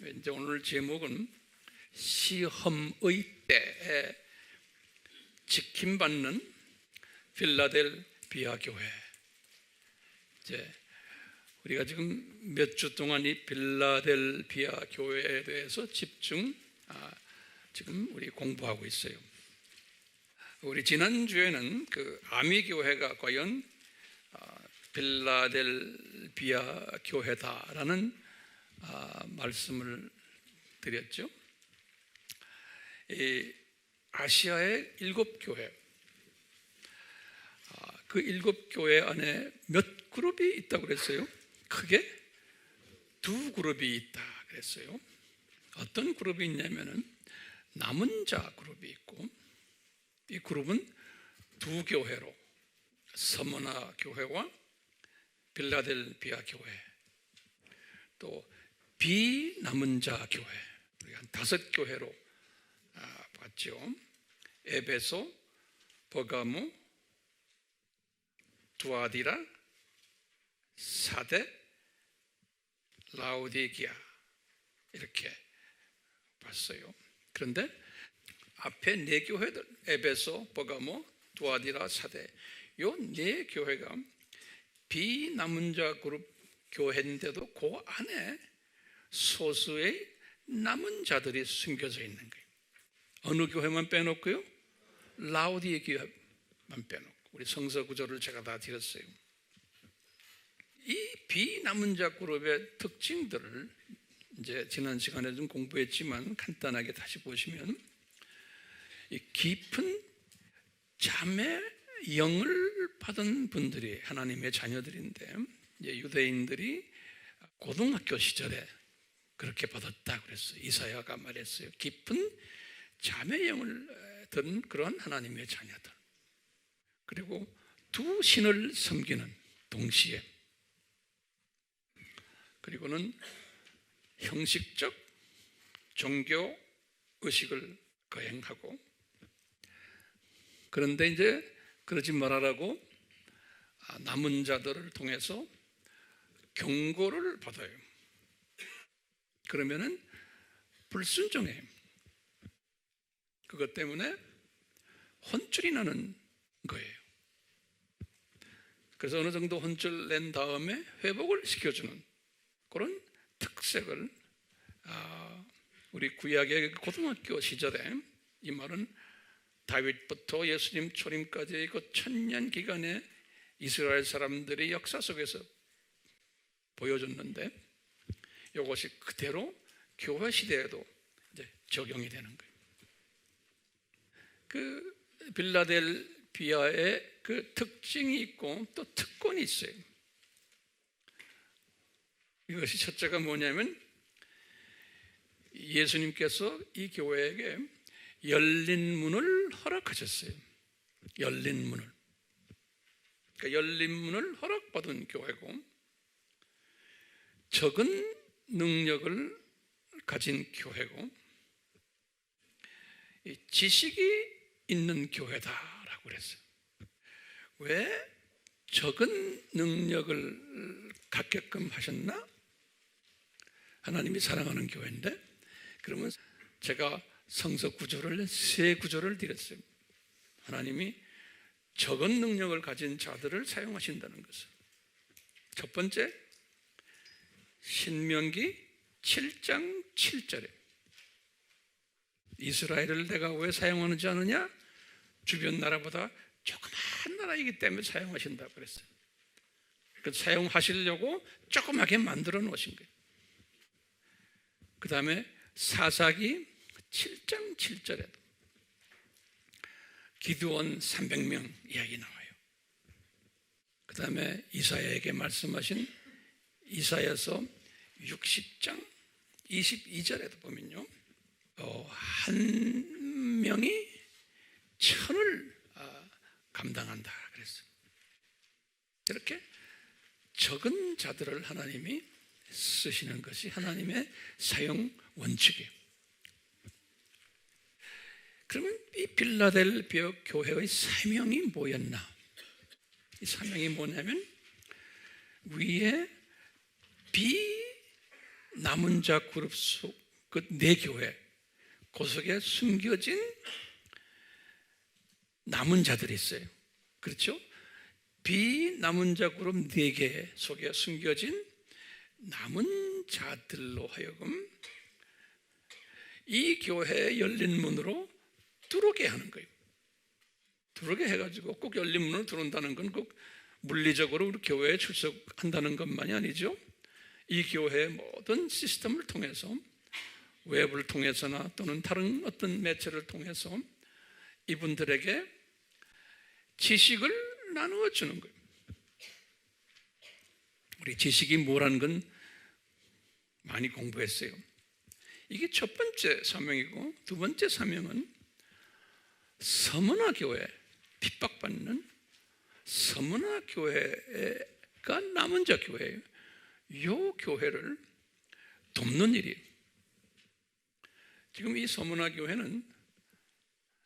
이제 오늘 제목은 시험의 때에 지킴받는 빌라델비아 교회. 이제 우리가 지금 몇 주 동안 이 빌라델비아 교회에 대해서 지금 우리 공부하고 있어요. 우리 지난주에는 그 아미 교회가 과연 빌라델비아 교회다라는 말씀을 드렸죠. 이 아시아의 7교회, 그 7교회 안에 몇 그룹이 있다고 그랬어요? 크게 2그룹이 있다 그랬어요. 어떤 그룹이 있냐면은 남은 자 그룹이 있고, 이 그룹은 2교회로 서머나 교회와 빌라델비아 교회, 또 비남은 자 교회, 우리 한 5교회로 봤죠. 에베소, 버가모, 두아디라, 사데, 라오디게아 이렇게 봤어요. 그런데 앞에 4교회들, 에베소, 버가모, 두아디라, 사데, 요 4교회가 비남은 자 그룹 교회인데도 그 안에 소수의 남은 자들이 숨겨져 있는 거예요. 어느 교회만 빼놓고요? 라오디게아만 빼놓고. 우리 성서 구조를 제가 다 드렸어요. 이 비남은 자 그룹의 특징들을 이제 지난 시간에 좀 공부했지만 간단하게 다시 보시면, 이 깊은 자매 영을 받은 분들이 하나님의 자녀들인데, 이제 유대인들이 고등학교 시절에 그렇게 받았다 그랬어요. 이사야가 말했어요. 깊은 자매 영을 든 그런 하나님의 자녀들. 그리고 2 신을 섬기는 동시에, 그리고는 형식적 종교 의식을 거행하고, 그런데 이제 그러지 말아라고 남은 자들을 통해서 경고를 받아요. 그러면은 불순종해요. 그것 때문에 혼쭐이 나는 거예요. 그래서 어느 정도 혼쭐 낸 다음에 회복을 시켜주는 그런 특색을 우리 구약의 고등학교 시절에, 이 말은 다윗부터 예수님 초림까지의 그 1000년 기간에 이스라엘 사람들의 역사 속에서 보여줬는데, 이것이 그대로 교회 시대에도 이제 적용이 되는 거예요. 그 빌라델비아의 그 특징이 있고 또 특권이 있어요. 이것이 첫째가 뭐냐면, 예수님께서 이 교회에게 열린 문을 허락하셨어요. 열린 문을. 그러니까 열린 문을 허락받은 교회고, 적은 능력을 가진 교회고, 지식이 있는 교회다라고 그랬어요. 왜 적은 능력을 갖게끔 하셨나? 하나님이 사랑하는 교회인데. 그러면 제가 성서 구조를 3구조를 드렸어요. 하나님이 적은 능력을 가진 자들을 사용하신다는 것을. 첫 번째, 신명기 7장 7절에 이스라엘을 내가 왜 사용하는지 아느냐? 주변 나라보다 조그만 나라이기 때문에 사용하신다고 그랬어요. 그 사용하시려고 조그맣게 만들어 놓으신 거예요. 그 다음에 사사기 7장 7절에도 기드온 300명 이야기 나와요. 그 다음에 이사야에게 말씀하신 이사야서 60장 22절에도 보면요, 한 명이 1000을 감당한다 그랬어요. 이렇게 적은 자들을 하나님이 쓰시는 것이 하나님의 사용 원칙이에요. 그러면 이 빌라델비아 교회의 사명이 뭐였나? 이 사명이 뭐냐면, 위에 남은 자 그룹 속 그 네 교회, 그 속에 숨겨진 남은 자들이 있어요. 그렇죠? 비남은 자 그룹 4개 속에 숨겨진 남은 자들로 하여금 이 교회의 열린 문으로 들어오게 하는 거예요. 들어오게 해가지고 꼭 열린 문으로 들어온다는 건 꼭 물리적으로 우리 교회에 출석한다는 것만이 아니죠. 이 교회의 모든 시스템을 통해서, 웹을 통해서나 또는 다른 어떤 매체를 통해서 이분들에게 지식을 나누어 주는 거예요. 우리 지식이 뭐라는 건 많이 공부했어요. 이게 첫 번째 사명이고, 두 번째 사명은 서문화 교회, 핍박받는 서문화 교회가 남은 자 교회예요. 이 교회를 돕는 일이에요. 지금 이 서문화 교회는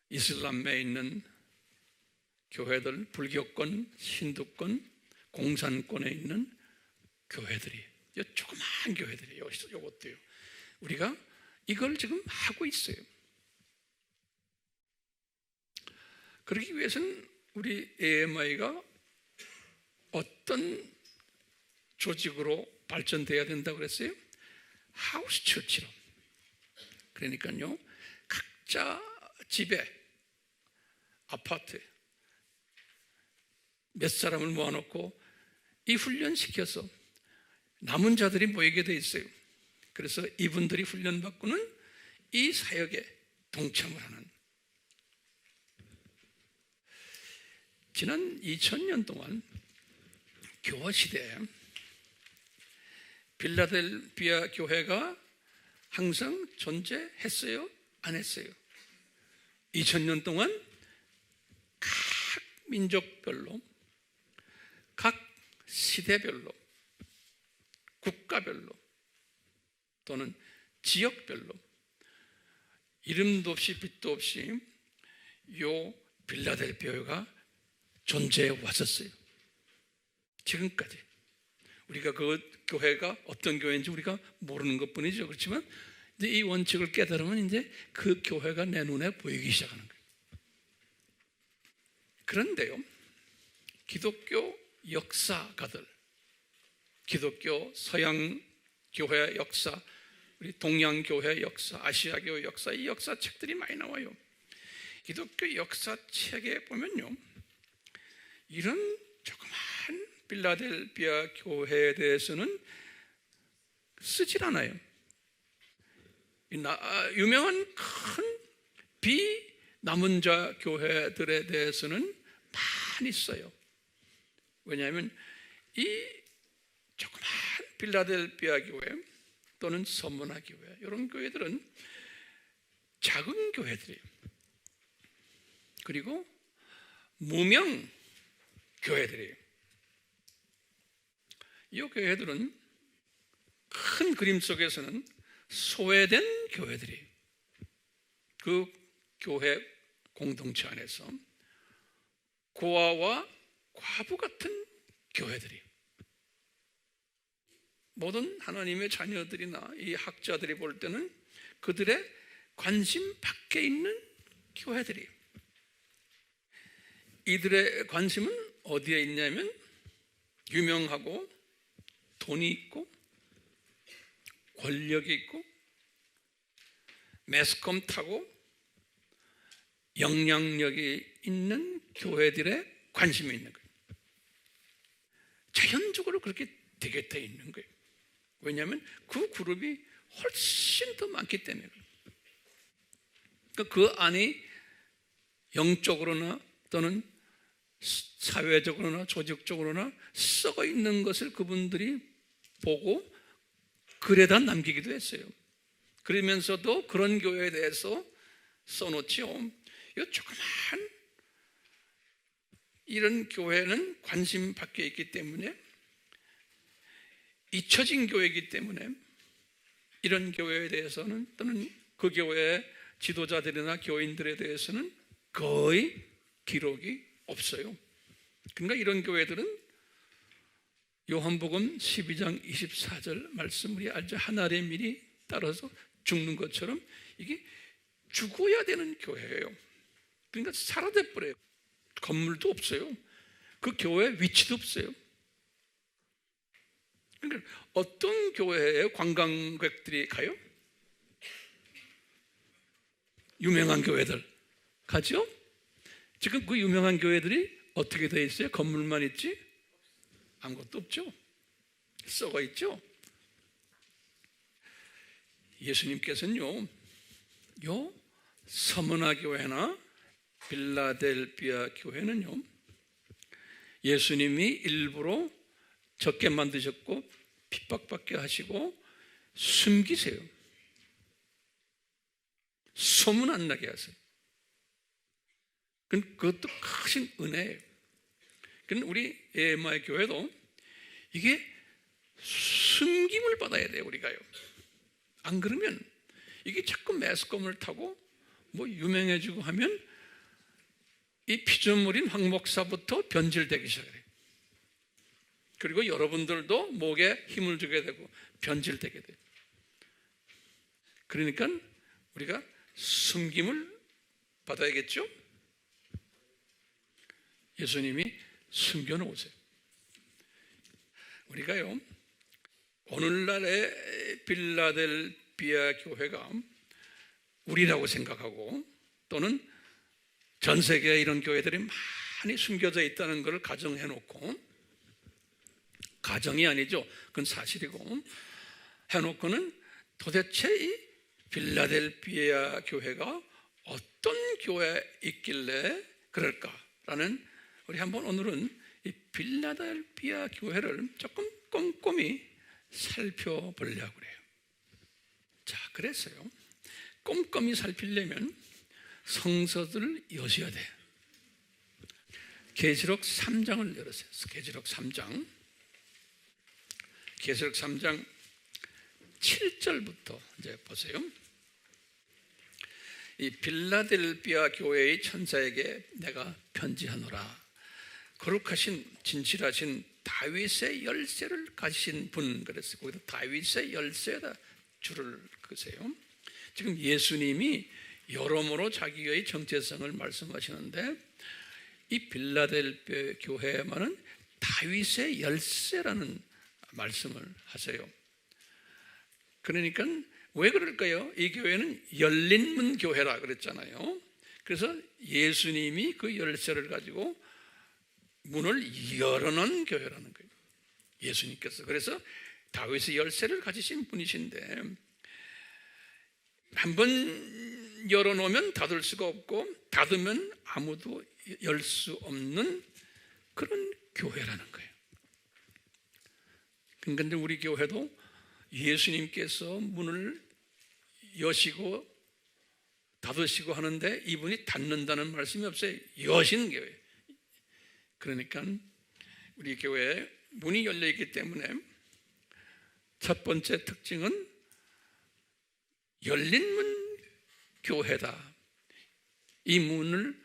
이슬람에 있는 교회들, 불교권, 힌두권, 공산권에 있는 교회들이, 조그마한 교회들이에요. 이것도요. 우리가 이걸 지금 하고 있어요. 그러기 위해서는 우리 AMI가 어떤 조직으로 발전돼야 된다고 그랬어요? 하우스 처치로. 그러니까요, 각자 집에, 아파트에 몇 사람을 모아놓고 이 훈련시켜서 남은 자들이 모이게 돼 있어요. 그래서 이분들이 훈련받고는 이 사역에 동참을 하는. 지난 2000년 동안 교화시대에 빌라델피아 교회가 항상 존재했어요? 안 했어요? 2000년 동안 각 민족별로, 각 시대별로, 국가별로 또는 지역별로 이름도 없이 빛도 없이 요 빌라델피아가 존재해 왔었어요. 지금까지. 우리가 그 교회가 어떤 교회인지 우리가 모르는 것 뿐이죠. 그렇지만 이제 이 원칙을 깨달으면 이제 그 교회가 내 눈에 보이기 시작하는 거예요. 그런데요, 기독교 역사가들, 기독교 서양 교회 역사, 우리 동양 교회 역사, 아시아 교회 역사, 이 역사책들이 많이 나와요. 기독교 역사책에 보면요, 이런 조그만 빌라델피아 교회에 대해서는 쓰질 않아요. 유명한 큰 비남은 자 교회들에 대해서는 많이 써요. 왜냐하면 이 조그만 빌라델피아 교회 또는 서문화 교회, 이런 교회들은 작은 교회들이에요. 그리고 무명 교회들이에요. 이 교회들은 큰 그림 속에서는 소외된 교회들이에요. 그 교회 공동체 안에서 고아와 과부 같은 교회들이에요. 모든 하나님의 자녀들이나 이 학자들이 볼 때는 그들의 관심 밖에 있는 교회들이에요. 이들의 관심은 어디에 있냐면 유명하고 돈이 있고 권력이 있고 매스컴 타고 영향력이 있는 교회들의 관심이 있는 거예요. 자연적으로 그렇게 되게 돼 있는 거예요. 왜냐하면 그 그룹이 훨씬 더 많기 때문에 그러니까 그 안이 영적으로나 또는 사회적으로나 조직적으로나 썩어 있는 것을 그분들이 보고 글에다 남기기도 했어요. 그러면서도 그런 교회에 대해서 써놓지요. 이 조그만 이런 교회는 관심 밖에 있기 때문에, 잊혀진 교회이기 때문에 이런 교회에 대해서는 또는 그 교회의 지도자들이나 교인들에 대해서는 거의 기록이 없어요. 그러니까 이런 교회들은 요한복음 12장 24절 말씀 우리 알죠? 하늘의 밀이 따라서 죽는 것처럼 이게 죽어야 되는 교회예요. 그러니까 사라져 버려요. 건물도 없어요. 그 교회 위치도 없어요. 그러니까 어떤 교회에 관광객들이 가요? 유명한 교회들 가죠? 지금 그 유명한 교회들이 어떻게 되어 있어요? 건물만 있지? 아무것도 없죠? 썩어 있죠? 예수님께서는요, 요 서머나 교회나 빌라델비아 교회는요, 예수님이 일부러 적게 만드셨고 핍박받게 하시고 숨기세요. 소문 안 나게 하세요. 그것도 큰 은혜예요. 우리 EMI 교회도 이게 숨김을 받아야 돼요, 우리가요. 안 그러면 이게 자꾸 매스컴을 타고 뭐 유명해지고 하면 이 피조물인 황 목사부터 변질되기 시작해요. 그리고 여러분들도 목에 힘을 주게 되고 변질되게 돼요. 그러니까 우리가 숨김을 받아야겠죠? 예수님이 숨겨놓으세요. 우리가요, 오늘날의 빌라델비아 교회가 우리라고 생각하고 또는 전 세계에 이런 교회들이 많이 숨겨져 있다는 것을 가정해놓고, 가정이 아니죠, 그건 사실이고, 해놓고는 도대체 이 빌라델비아 교회가 어떤 교회에 있길래 그럴까라는, 우리 한번 오늘은 이 빌라델비아 교회를 조금 꼼꼼히 살펴보려고 그래요. 자, 그래서요, 꼼꼼히 살피려면 성서들을 여셔야 돼요. 계시록 3장을 열으세요. 계시록 3장. 계시록 3장 7절부터 이제 보세요. 이 빌라델비아 교회의 천사에게 내가 편지하노라. 거룩하신 진실하신 다윗의 열쇠를 가지신 분, 그랬어요. 거기다 다윗의 열쇠에다 줄을 그으세요. 지금 예수님이 여러모로 자기의 정체성을 말씀하시는데 이 빌라델비아 교회만은 다윗의 열쇠라는 말씀을 하세요. 그러니까 왜 그럴까요? 이 교회는 열린 문 교회라 그랬잖아요. 그래서 예수님이 그 열쇠를 가지고 문을 열어놓은 교회라는 거예요. 예수님께서. 그래서 다윗의 열쇠를 가지신 분이신데 한번 열어놓으면 닫을 수가 없고 닫으면 아무도 열 수 없는 그런 교회라는 거예요. 그런데 우리 교회도 예수님께서 문을 여시고 닫으시고 하는데 이분이 닫는다는 말씀이 없어요. 여신 교회. 그러니까 우리 교회에 문이 열려있기 때문에 첫 번째 특징은 열린 문 교회다. 이 문을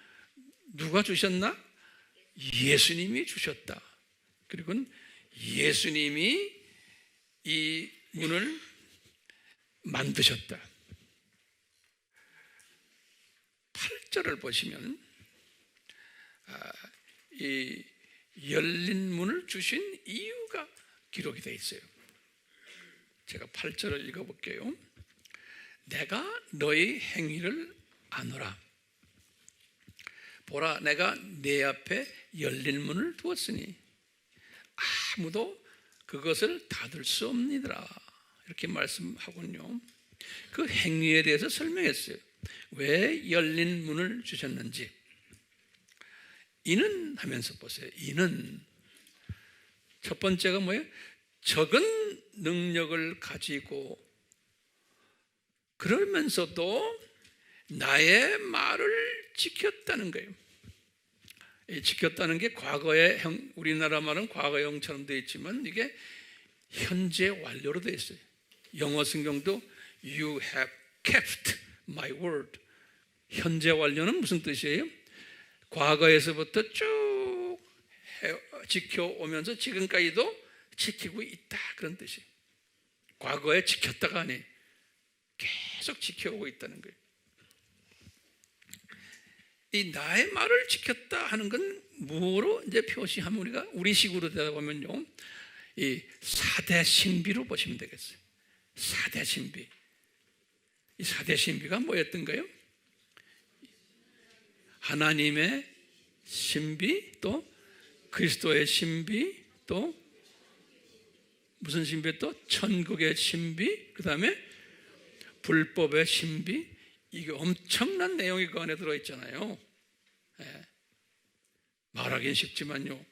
누가 주셨나? 예수님이 주셨다. 그리고 예수님이 이 문을 만드셨다. 8절을 보시면 이 열린 문을 주신 이유가 기록이 되어 있어요. 제가 8절을 읽어볼게요. 내가 너희 행위를 아노라. 보라, 내가 내 앞에 열린 문을 두었으니 아무도 그것을 닫을 수 없느니라. 이렇게 말씀하군요. 그 행위에 대해서 설명했어요. 왜 열린 문을 주셨는지. 이는 하면서 보세요. 이는 첫 번째가 뭐예요? 적은 능력을 가지고 그러면서도 나의 말을 지켰다는 거예요. 지켰다는 게 과거의 우리나라 말은 과거형처럼 되어 있지만 이게 현재 완료로 되어 있어요. 영어 성경도 You have kept my word. 현재 완료는 무슨 뜻이에요? 과거에서부터 쭉 지켜오면서 지금까지도 지키고 있다, 그런 뜻이. 과거에 지켰다가 아니 계속 지켜오고 있다는 거예요. 이 나의 말을 지켰다 하는 건 뭐로 이제 표시하면 우리가 우리식으로 되다 보면요, 이 4대 신비로 보시면 되겠어요. 4대 신비. 이 4대 신비가 뭐였던가요? 하나님의 신비, 또 그리스도의 신비, 또 무슨 신비? 또 천국의 신비, 그 다음에 불법의 신비. 이게 엄청난 내용이 그 안에 들어있잖아요. 말하기는 쉽지만요,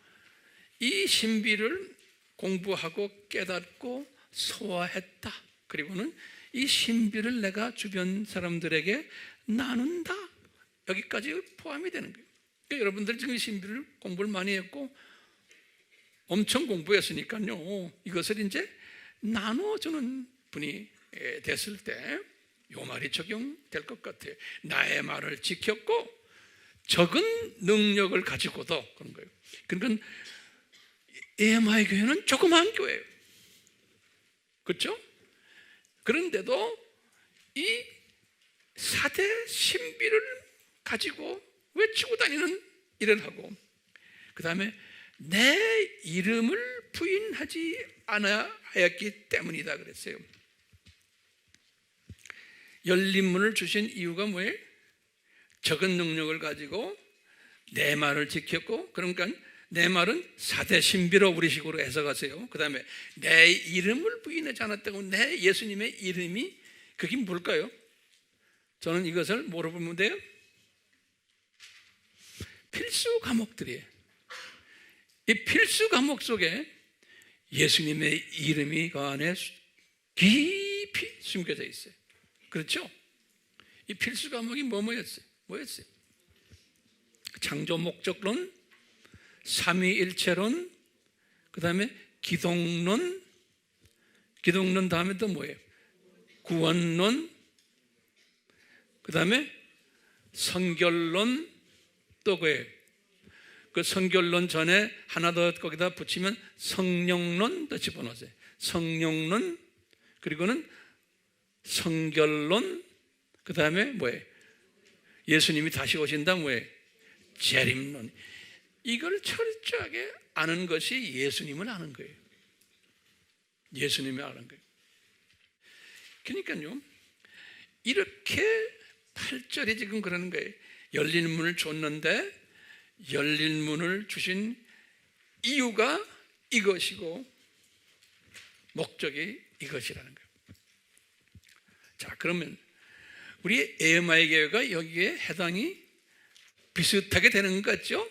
이 신비를 공부하고 깨닫고 소화했다, 그리고는 이 신비를 내가 주변 사람들에게 나눈다, 여기까지 포함이 되는 거예요. 그러니까 여러분들 지금 이 신비를 공부를 많이 했고 엄청 공부했으니까요, 이것을 이제 나눠주는 분이 됐을 때 이 말이 적용될 것 같아요. 나의 말을 지켰고 적은 능력을 가지고도, 그런 거예요. 그러니까 AMI 교회는 조그마한 교회예요. 그렇죠? 그런데도 이 4대 신비를 가지고 외치고 다니는 일을 하고, 그 다음에 내 이름을 부인하지 않아야 하였기 때문이다 그랬어요. 열린 문을 주신 이유가 뭐예요? 적은 능력을 가지고 내 말을 지켰고, 그러니까 내 말은 4대 신비로 우리식으로 해석하세요. 그 다음에 내 이름을 부인하지 않았다고, 내 예수님의 이름이 그게 뭘까요? 저는 이것을 뭐로 보면 돼요? 필수 과목들이에요. 이 필수 과목 속에 예수님의 이름이 그 안에 깊이 숨겨져 있어요. 그렇죠? 이 필수 과목이 뭐였어요? 창조 목적론, 삼위일체론, 그 다음에 기독론 다음에 또 뭐예요? 구원론, 그 다음에 성결론, 또 그예요. 그 성결론 전에 하나 더 거기다 붙이면 성령론 더 집어넣으세요. 성령론, 그리고는 성결론, 그 다음에 뭐예요? 예수님이 다시 오신다, 뭐예요? 재림론. 이걸 철저하게 아는 것이 예수님을 아는 거예요. 예수님을 아는 거예요. 그러니까요, 이렇게 8절에 지금 그러는 거예요. 열린 문을 줬는데 열린 문을 주신 이유가 이것이고 목적이 이것이라는 거예요. 자, 그러면 우리 AMI 교회가 여기에 해당이 비슷하게 되는 것 같죠?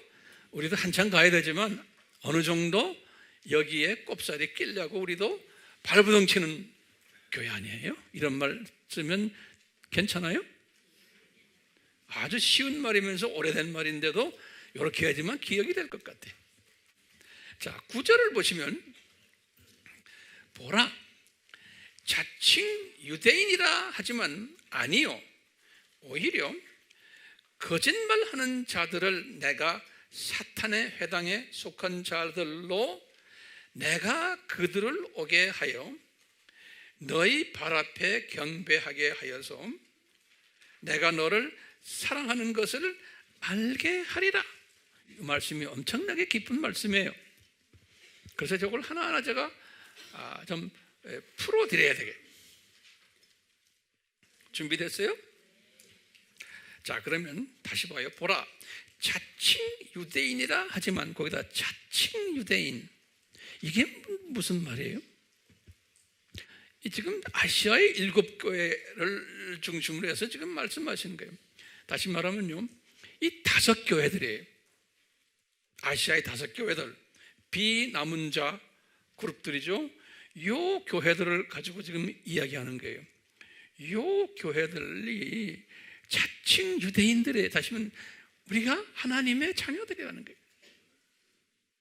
우리도 한참 가야 되지만 어느 정도 여기에 꼽살이 끼려고 우리도 발버둥 치는 교회 아니에요? 이런 말 쓰면 괜찮아요? 아주 쉬운 말이면서 오래된 말인데도 이렇게 해야지만 기억이 될 것 같아요. 자, 9절을 보시면, 보라, 자칭 유대인이라 하지만 아니요, 오히려 거짓말하는 자들을 내가 사탄의 회당에 속한 자들로 내가 그들을 오게 하여 너희 발 앞에 경배하게 하여서 내가 너를 사랑하는 것을 알게 하리라. 이 말씀이 엄청나게 깊은 말씀이에요. 그래서 저걸 하나하나 제가 좀 풀어드려야 되게. 준비됐어요? 자, 그러면 다시 봐요. 보라, 자칭 유대인이라 하지만 거기다 자칭 유대인, 이게 무슨 말이에요? 지금 아시아의 7교회를 중심으로 해서 지금 말씀하시는 거예요. 다시 말하면요, 이 5교회들이에요. 아시아의 5교회들, 비남은 자 그룹들이죠. 요 교회들을 가지고 지금 이야기하는 거예요. 요 교회들이 자칭 유대인들의, 다시 말하면 우리가 하나님의 자녀들이라는 거예요.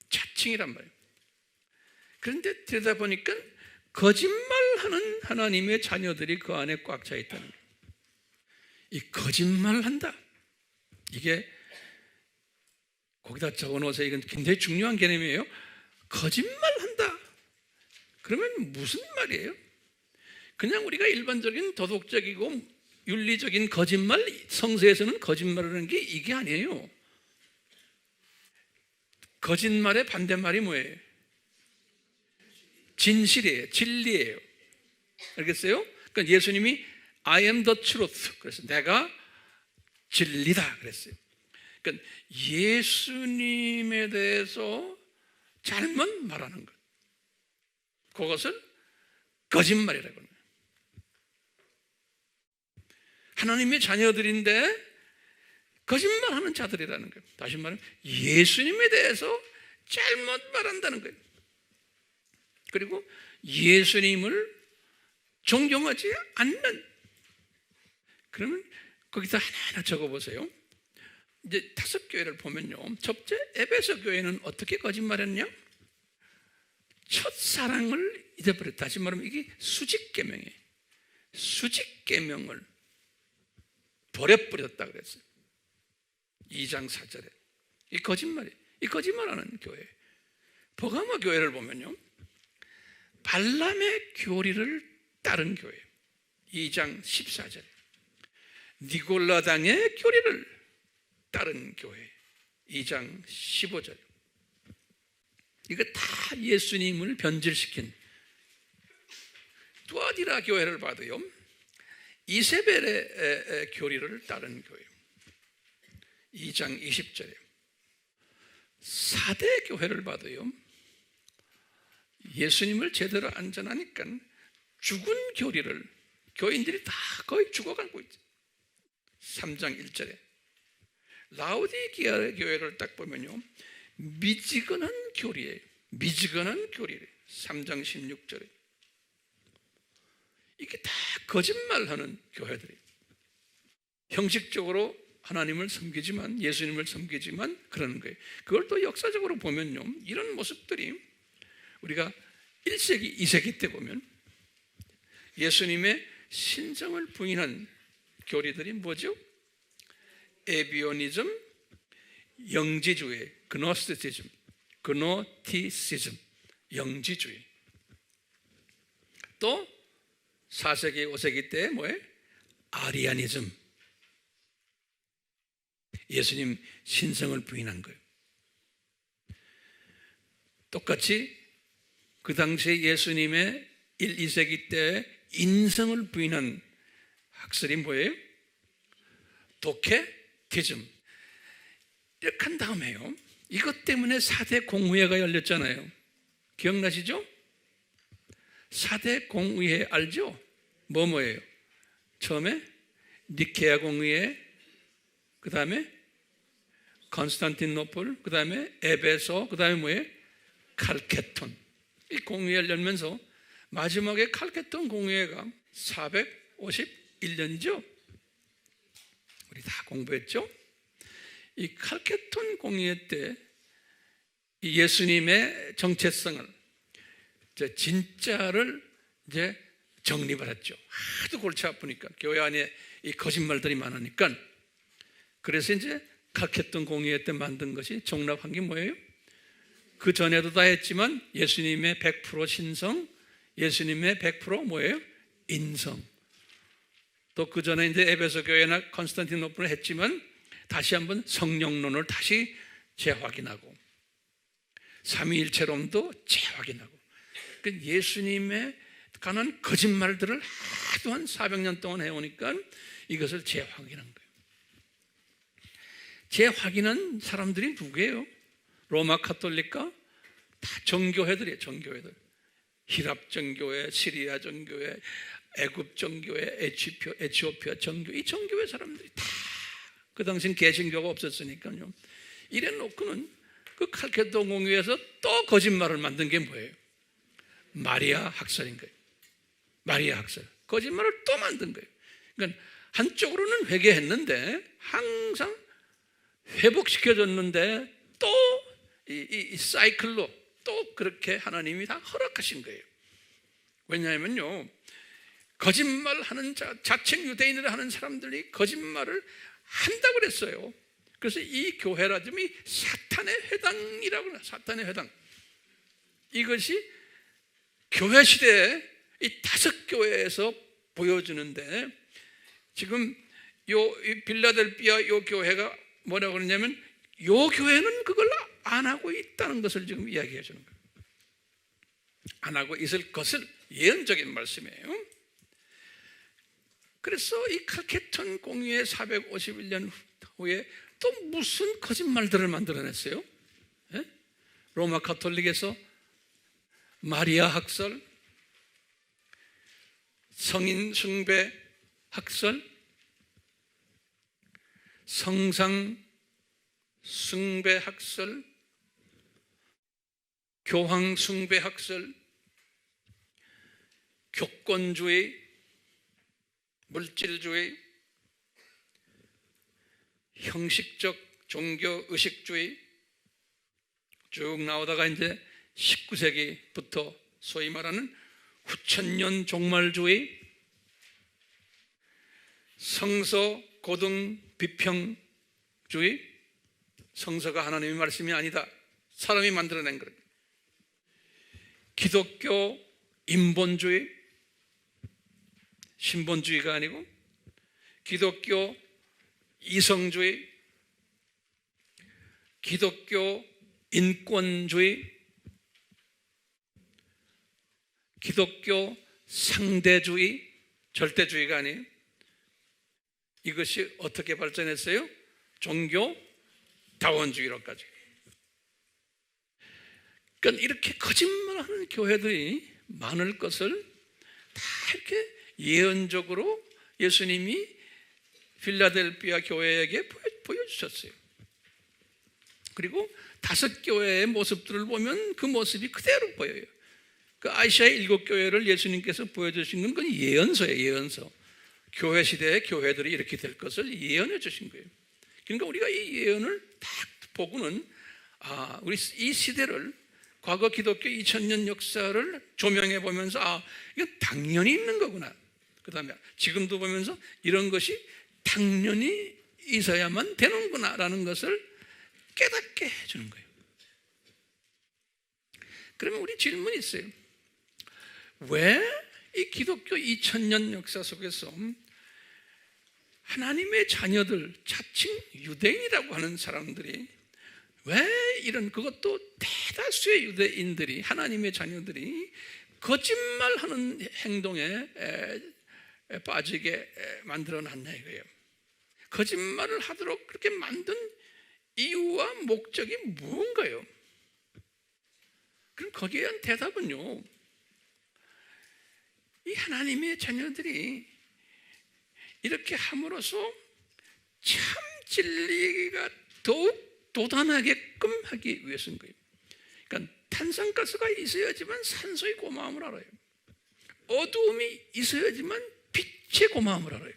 자칭이란 말이에요. 그런데 들여다보니까 거짓말하는 하나님의 자녀들이 그 안에 꽉 차 있다는 거예요. 이 거짓말한다, 이게 거기다 적어놓으세요. 이건 굉장히 중요한 개념이에요. 거짓말한다. 그러면 무슨 말이에요? 그냥 우리가 일반적인 도덕적이고 윤리적인 거짓말, 성서에서는 거짓말이라는 게 이게 아니에요. 거짓말의 반대말이 뭐예요? 진실이에요. 진리예요. 알겠어요? 그러니까 예수님이 I am the truth. 그래서 내가 진리다 그랬어요. 그러니까 예수님에 대해서 잘못 말하는 것, 그것을 거짓말이라고 합니다. 하나님의 자녀들인데 거짓말하는 자들이라는 거예요. 다시 말하면 예수님에 대해서 잘못 말한다는 거예요. 그리고 예수님을 존경하지 않는. 그러면 거기서 하나하나 적어보세요. 이제 5교회를 보면요, 첫째 에베소 교회는 어떻게 거짓말했냐? 첫사랑을 잊어버렸다. 다시 말하면 이게 수직계명이에요. 수직계명을 버려버렸다 그랬어요. 2장 4절에. 이 거짓말이에요. 이 거짓말하는 교회. 버가모 교회를 보면요, 발람의 교리를 따른 교회. 2장 14절에. 니골라당의 교리를 따른 교회. 2장 15절. 이거 다 예수님을 변질시킨. 두아디라 교회를 봐도요, 이세벨의 교리를 따른 교회. 2장 20절에. 사대 교회를 봐도요, 예수님을 제대로 안 전하니까 죽은 교리를 교인들이 다 거의 죽어가고 있죠. 3장 1절에. 라오디게아 교회를 딱 보면요, 미지근한 교리예요. 미지근한 교리예요. 3장 16절에. 이게 다 거짓말하는 교회들이에요. 형식적으로 하나님을 섬기지만, 예수님을 섬기지만 그러는 거예요. 그걸 또 역사적으로 보면요, 이런 모습들이 우리가 1세기, 2세기 때 보면 예수님의 신성을 부인한 교리들이 뭐죠? 에비오니즘, 영지주의, 그노스티시즘, 영지주의. 또 4세기, 5세기 때 뭐예요? 아리아니즘. 예수님 신성을 부인한 거예요. 똑같이 그 당시에 예수님의 1, 2세기 때 인성을 부인한 학설이 뭐예요? 도케티즘. 이렇게 한 다음에요, 이것 때문에 4대 공의회가 열렸잖아요. 기억나시죠? 4대 공의회 알죠? 뭐예요? 처음에 니케아 공의회, 그 다음에 컨스탄티노플, 그 다음에 에베소, 그 다음에 뭐예요? 칼케톤. 이 공의회를 열면서 마지막에 칼케톤 공의회가 451년이죠. 우리 다 공부했죠? 이 칼케톤 공의회 때 예수님의 정체성을, 진짜를 이제 정립을 했죠. 하도 골치 아프니까, 교회 안에 이 거짓말들이 많으니까. 그래서 이제 칼케톤 공의회 때 만든 것이 정립한 게 뭐예요? 그 전에도 다 했지만 예수님의 100% 신성, 예수님의 100% 뭐예요? 인성. 또 그 전에 이제 에베소 교회나 컨스탄티노플을 했지만 다시 한번 성령론을 다시 재확인하고 삼위일체론도 재확인하고. 그러니까 예수님에 관한 거짓말들을 하도 한 400년 동안 해오니까 이것을 재확인한 거예요. 재확인한 사람들이 누구예요? 로마 카톨릭과 다 정교회들이에요. 정교회들. 히랍 정교회, 시리아 정교회, 애굽 정교회, 에티오피아 정교회. 이 정교회 사람들이 다, 그 당시엔 개신교가 없었으니까요, 이래 놓고는 그 칼케톤 공의회에서 또 거짓말을 만든 게 뭐예요? 마리아 학설인 거예요. 마리아 학설. 거짓말을 또 만든 거예요. 그러니까 한쪽으로는 회개했는데, 항상 회복시켜줬는데, 또 이 사이클로 또 그렇게 하나님이 다 허락하신 거예요. 왜냐하면요, 거짓말하는 자칭 유대인을 하는 사람들이 거짓말을 한다고 그랬어요. 그래서 이 교회라즘이 사탄의 회당이라고 해요. 사탄의 회당. 이것이 교회 시대에 이 5교회에서 보여주는데, 지금 이 빌라델피아 요 교회가 뭐라고 그러냐면, 요 교회는 그걸 안 하고 있다는 것을 지금 이야기해 주는 거예요. 안 하고 있을 것을 예언적인 말씀이에요. 그래서 이 칼케톤 공의회 451년 후에 또 무슨 거짓말들을 만들어냈어요? 예? 로마 가톨릭에서 마리아 학설, 성인 숭배 학설, 성상 숭배 학설, 교황 숭배 학설, 교권주의, 물질주의, 형식적 종교 의식주의 쭉 나오다가 이제 19세기부터 소위 말하는 후천년 종말주의, 성서 고등 비평주의, 성서가 하나님의 말씀이 아니다, 사람이 만들어낸 거예요. 기독교 인본주의, 신본주의가 아니고 기독교 이성주의, 기독교 인권주의, 기독교 상대주의, 절대주의가 아니에요. 이것이 어떻게 발전했어요? 종교 다원주의로까지. 그러니까 이렇게 거짓말하는 교회들이 많을 것을 다 이렇게 예언적으로 예수님이 필라델피아 교회에게 보여주셨어요. 그리고 5교회의 모습들을 보면 그 모습이 그대로 보여요. 그 아시아의 7교회를 예수님께서 보여주신 건 그건 예언서예요. 예언서. 교회 시대의 교회들이 이렇게 될 것을 예언해 주신 거예요. 그러니까 우리가 이 예언을 딱 보고는, 우리 이 시대를, 과거 기독교 2000년 역사를 조명해 보면서, 이건 당연히 있는 거구나. 그 다음에 지금도 보면서 이런 것이 당연히 있어야만 되는구나 라는 것을 깨닫게 해주는 거예요. 그러면 우리 질문이 있어요. 왜 이 기독교 2000년 역사 속에서 하나님의 자녀들, 자칭 유대인이라고 하는 사람들이 왜 이런, 그것도 대다수의 유대인들이, 하나님의 자녀들이 거짓말하는 행동에 빠지게 만들어놨냐 이거예요. 거짓말을 하도록 그렇게 만든 이유와 목적이 무언가요? 그럼 거기에 대한 대답은요, 이 하나님의 자녀들이 이렇게 함으로써 참 진리가 더욱 돋아나게끔 하기 위해서인 거예요. 그러니까 탄산가스가 있어야지만 산소의 고마움을 알아요. 어두움이 있어야지만 빛의 고마움을 알아요.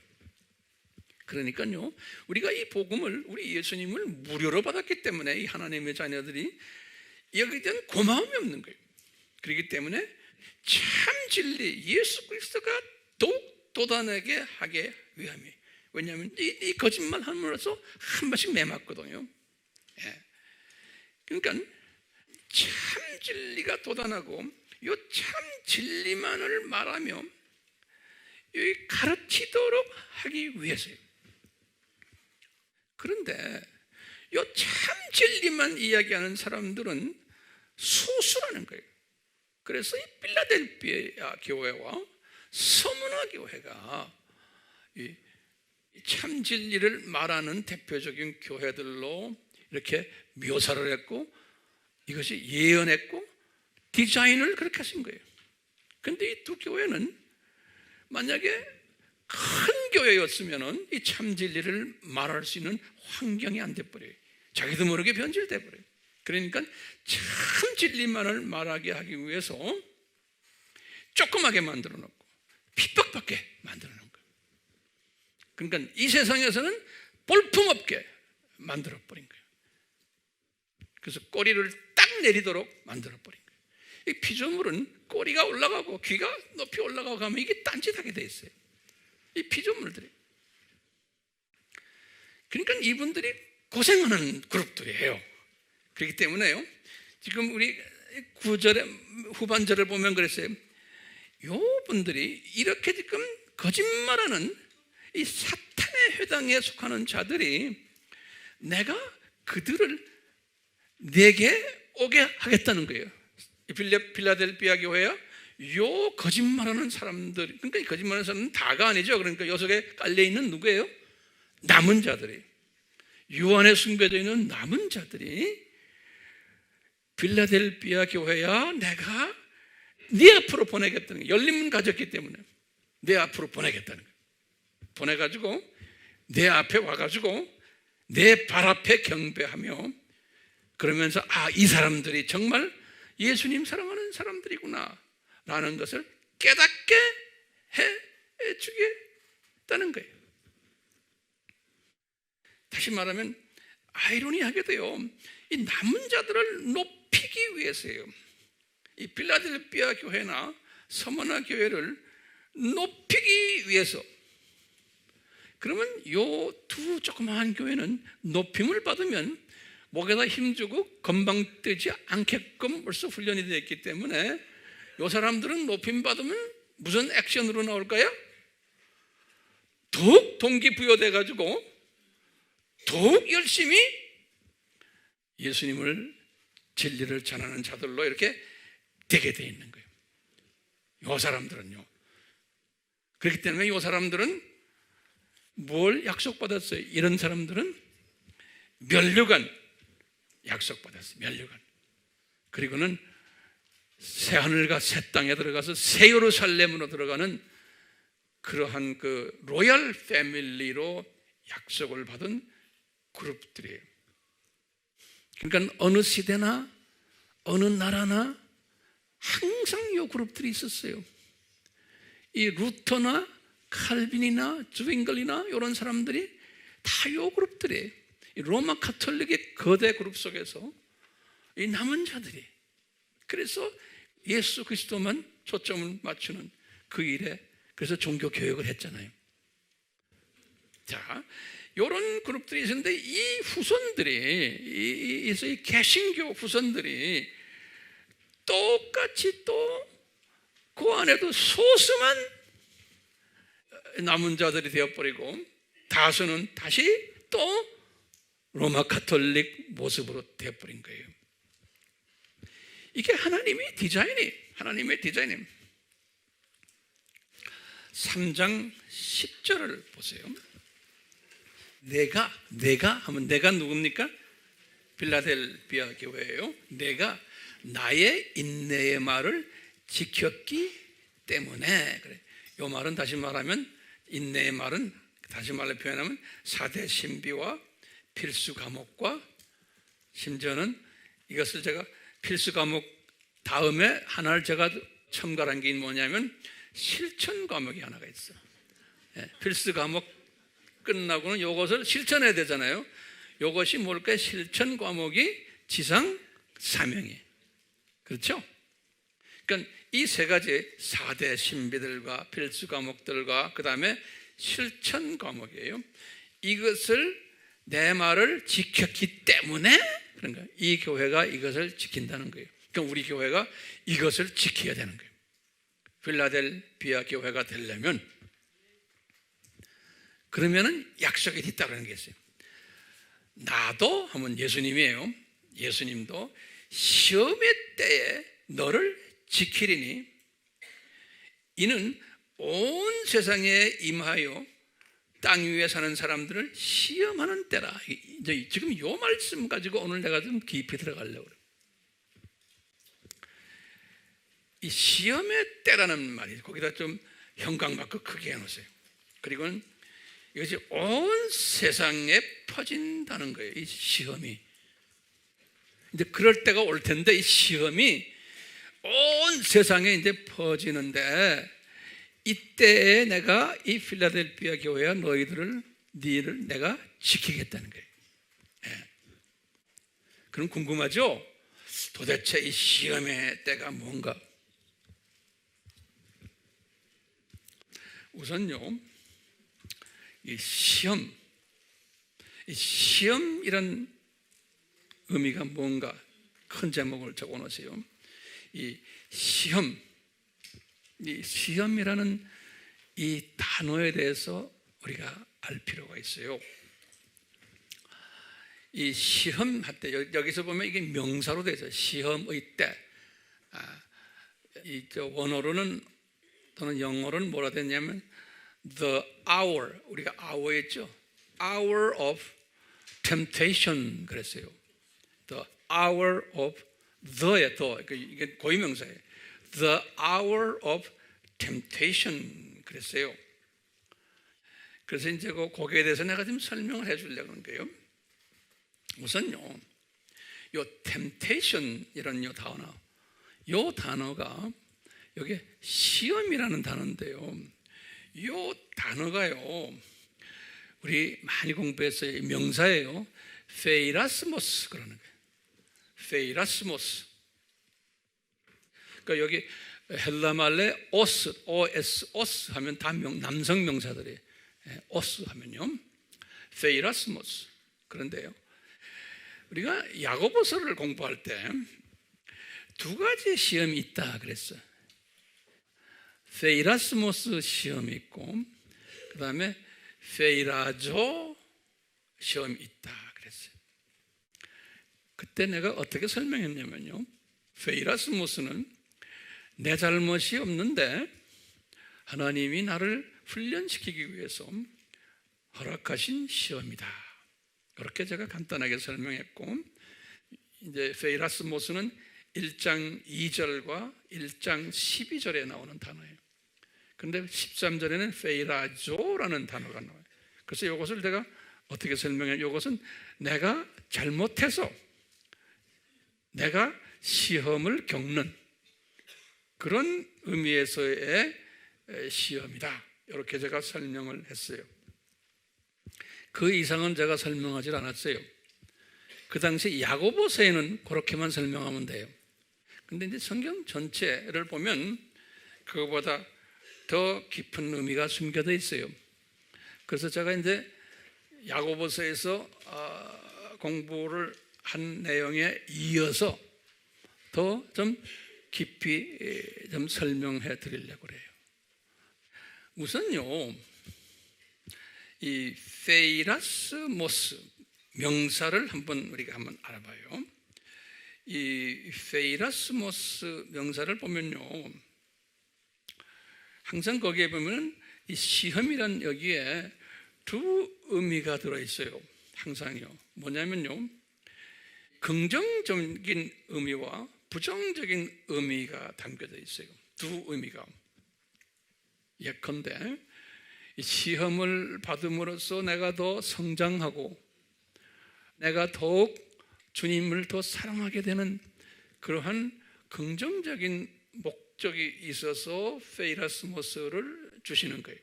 그러니까요, 우리가 이 복음을, 우리 예수님을 무료로 받았기 때문에 이 하나님의 자녀들이 여기에 대한 고마움이 없는 거예요. 그렇기 때문에 참 진리, 예수 그리스도가 더욱 돋아나게 하게 위함이에요. 왜냐하면 이 거짓말 함으로써 한 번씩 매맞거든요. 예. 그러니까 참 진리가 돋아나고 이 참 진리만을 말하며 가르치도록 하기 위해서요. 그런데 이 참 진리만 이야기하는 사람들은 소수라는 거예요. 그래서 이 필라델피아 교회와 서문화 교회가 이 참 진리를 말하는 대표적인 교회들로 이렇게 묘사를 했고, 이것이 예언했고 디자인을 그렇게 하신 거예요. 그런데 이 두 교회는 만약에 큰 교회였으면 이 참 진리를 말할 수 있는 환경이 안 돼버려요. 자기도 모르게 변질돼 버려요. 그러니까 참 진리만을 말하게 하기 위해서 조그맣게 만들어 놓고 핍박받게 만들어 놓은 거예요. 그러니까 이 세상에서는 볼품없게 만들어 버린 거예요. 그래서 꼬리를 딱 내리도록 만들어 버린 거예요. 이 피조물은 꼬리가 올라가고 귀가 높이 올라가고 하면 이게 딴짓하게 돼 있어요. 이 피조물들이. 그러니까 이분들이 고생하는 그룹들이에요. 그렇기 때문에요, 지금 우리 9절의 후반절을 보면 그랬어요. 요 분들이 이렇게 지금 거짓말하는 이 사탄의 회당에 속하는 자들이 내가 그들을 내게 오게 하겠다는 거예요. 필라델피아 교회야 요 거짓말하는 사람들, 그러니까 이 거짓말하는 사람은 다가 아니죠. 그러니까 요 속에 깔려있는 누구예요? 남은 자들이, 요 안에 숨겨져 있는 남은 자들이 필라델피아 교회야 내가 네 앞으로 보내겠다는 거예요. 열린 문 가졌기 때문에 내 앞으로 보내겠다는 거예요. 보내가지고 내 앞에 와가지고 내 발 앞에 경배하며 그러면서 이 사람들이 정말 예수님 사랑하는 사람들이구나 라는 것을 깨닫게 해주겠다는 거예요. 다시 말하면 아이러니하게도요, 이 남은 자들을 높이기 위해서요, 이 필라델피아 교회나 서머나 교회를 높이기 위해서, 그러면 요 두 조그마한 교회는 높임을 받으면 목에다 힘주고 금방 뜨지 않게끔 벌써 훈련이 되어 있기 때문에 요 사람들은 높임 받으면 무슨 액션으로 나올까요? 더욱 동기부여돼 가지고 더욱 열심히 예수님을, 진리를 전하는 자들로 이렇게 되게 되어 있는 거예요. 요 사람들은요. 그렇기 때문에 요 사람들은 뭘 약속받았어요? 이런 사람들은 면류관 약속받았어요. 면류관. 그리고는 새하늘과 새 땅에 들어가서 새 예루살렘으로 들어가는 그러한 그 로얄 패밀리로 약속을 받은 그룹들이에요. 그러니까 어느 시대나 어느 나라나 항상 이 그룹들이 있었어요. 이 루터나 칼빈이나 주윙글이나 이런 사람들이 다 이 그룹들이에요. 이 로마 카톨릭의 거대 그룹 속에서 이 남은 자들이, 그래서 예수 그리스도만 초점을 맞추는 그 일에, 그래서 종교 교육을 했잖아요. 자, 이런 그룹들이 있었는데 이 후손들이, 이 개신교 후손들이 똑같이 또 그 안에도 소수만 남은 자들이 되어버리고 다수는 다시 또 로마 카톨릭 모습으로 되어버린 거예요. 이게 하나님의 디자인이에요. 3장 10절을 보세요. 내가 하면 내가 누굽니까? 필라델피아 교회예요. 내가 나의 인내의 말을 지켰기 때문에 그래. 이 말은 다시 말하면, 인내의 말은 다시 말로 표현하면 4대 신비와 필수 과목과, 심지어는 이것을 제가 필수 과목 다음에 하나를 제가 첨가한 게 뭐냐면 실천 과목이 하나가 있어. 필수 과목 끝나고는 이것을 실천해야 되잖아요. 이것이 뭘까요? 실천 과목이 지상 사명이에요. 그렇죠? 그러니까 이 세 가지, 4대 신비들과 필수 과목들과 그 다음에 실천 과목이에요. 이것을, 내 말을 지켰기 때문에 그런 거예요. 이 교회가 이것을 지킨다는 거예요. 그러니까 우리 교회가 이것을 지켜야 되는 거예요. 필라델피아 교회가 되려면, 그러면은 약속이 있다는 게 있어요. 나도 하면 예수님이에요. 예수님도 시험의 때에 너를 지키리니 이는 온 세상에 임하여 땅 위에 사는 사람들을 시험하는 때라. 지금 이 말씀 가지고 오늘 내가 좀 깊이 들어가려고 그래요. 이 시험의 때라는 말이 거기다 좀 형광마크 크게 해놓으세요. 그리고 이것이 온 세상에 퍼진다는 거예요. 이 시험이. 이제 그럴 때가 올 텐데 이 시험이 온 세상에 이제 퍼지는데, 이때에 내가 이 필라델피아 교회와 너희를 내가 지키겠다는 거예요. 그럼 궁금하죠? 도대체 이 시험의 때가 뭔가? 우선요, 이 시험이란 의미가 뭔가 큰 제목을 적어놓으세요. 이 시험, 이 시험이라는 이 단어에 대해서 우리가 알 필요가 있어요. 이 시험할 때 여기서 보면 이게 명사로 되죠. 시험의 때. 이 원어로는 또는 영어로는 뭐라 됐냐면 the hour, 우리가 hour 했죠. hour of temptation 그랬어요. the hour of the에 더 이게 고유명사예요. the hour of temptation 그랬어요. 그래서 이제 거기에 대해서 내가 좀 설명을 해주려고 하는 거예요. 우선요, 요 temptation이라는 요 단어가 여기 시험이라는 단어인데요. 요 단어가요, 우리 많이 공부했어요. 명사예요. 페이라스모스 그러는 거예요. 페이라스모스. 그러니까 여기 헬라 말레 오스, 오스 하면 다 남성 명사들이에요. 오스 하면요, 페이라스모스. 그런데요, 우리가 야고보서를 공부할 때 두 가지 시험이 있다 그랬어요. 페이라스모스 시험이 있고, 그 다음에 페이라조 시험이 있다 그랬어요. 그때 내가 어떻게 설명했냐면요, 페이라스모스는 내 잘못이 없는데 하나님이 나를 훈련시키기 위해서 허락하신 시험이다. 이렇게 제가 간단하게 설명했고, 이제 페이라스모스는 1장 2절과 1장 12절에 나오는 단어예요. 그런데 13절에는 페이라조라는 단어가 나와요. 그래서 이것을 내가 어떻게 설명해요? 이것은 내가 잘못해서 내가 시험을 겪는 그런 의미에서의 시험이다. 이렇게 제가 설명을 했어요. 그 이상은 제가 설명하지 않았어요. 그 당시 야고보서에는 그렇게만 설명하면 돼요. 근데 이제 성경 전체를 보면 그거보다 더 깊은 의미가 숨겨져 있어요. 그래서 제가 이제 야고보서에서 공부를 한 내용에 이어서 더 좀 깊이 좀 설명해 드리려고 그래요. 우선요, 이 페이라스모스 명사를 우리가 한번 알아봐요. 이 페이라스모스 명사를 보면요, 항상 거기에 보면 이 시험이란 여기에 두 의미가 들어있어요. 항상요. 뭐냐면요, 긍정적인 의미와 부정적인 의미가 담겨져 있어요. 두 의미가. 예컨대 이 시험을 받음으로써 내가 더 성장하고 내가 더욱 주님을 더 사랑하게 되는 그러한 긍정적인 목적이 있어서 페이라스모스를 주시는 거예요.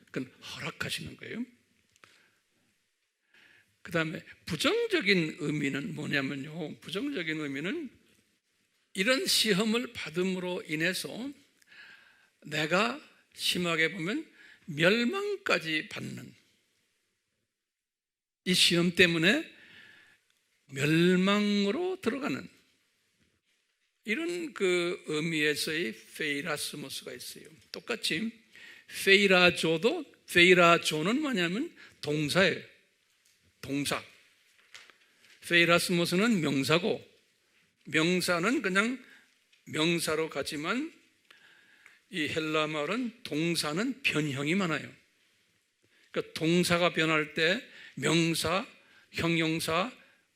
그건 허락하시는 거예요. 그 다음에 부정적인 의미는 뭐냐면요, 부정적인 의미는 이런 시험을 받음으로 인해서 내가 심하게 보면 멸망까지 받는, 이 시험 때문에 멸망으로 들어가는 이런 그 의미에서의 페이라스모스가 있어요. 똑같이 페이라조는 뭐냐면 동사예요. 동사. 페이라스모스는 명사고, 명사는 그냥 명사로 가지만 이 헬라 말은 동사는 변형이 많아요. 그러니까 동사가 변할 때 명사, 형용사,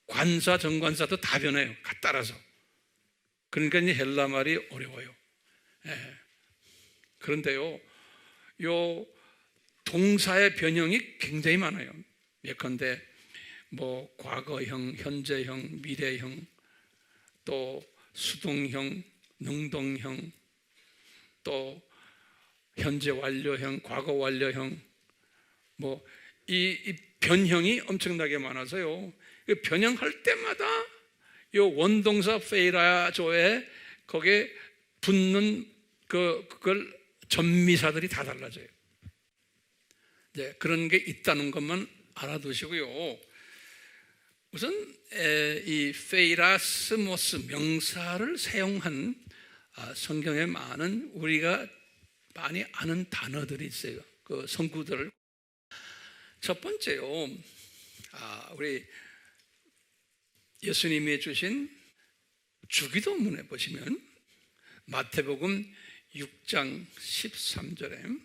관사, 정관사도 다 변해요. 따라서. 그러니까 이 헬라 말이 어려워요. 그런데요, 요 동사의 변형이 굉장히 많아요. 예컨대 뭐 과거형, 현재형, 미래형, 또 수동형, 능동형, 또 현재 완료형, 과거 완료형, 뭐 이 변형이 엄청나게 많아서요, 변형할 때마다 이 원동사 페이라조에 거기에 붙는 그걸 전미사들이 다 달라져요. 네, 그런 게 있다는 것만 알아두시고요. 우선 이 페이라스모스 명사를 사용한 성경에 많은 우리가 많이 아는 단어들이 있어요. 그 성구들을. 첫 번째요, 우리 예수님이 주신 주기도문에 보시면 마태복음 6장 13절에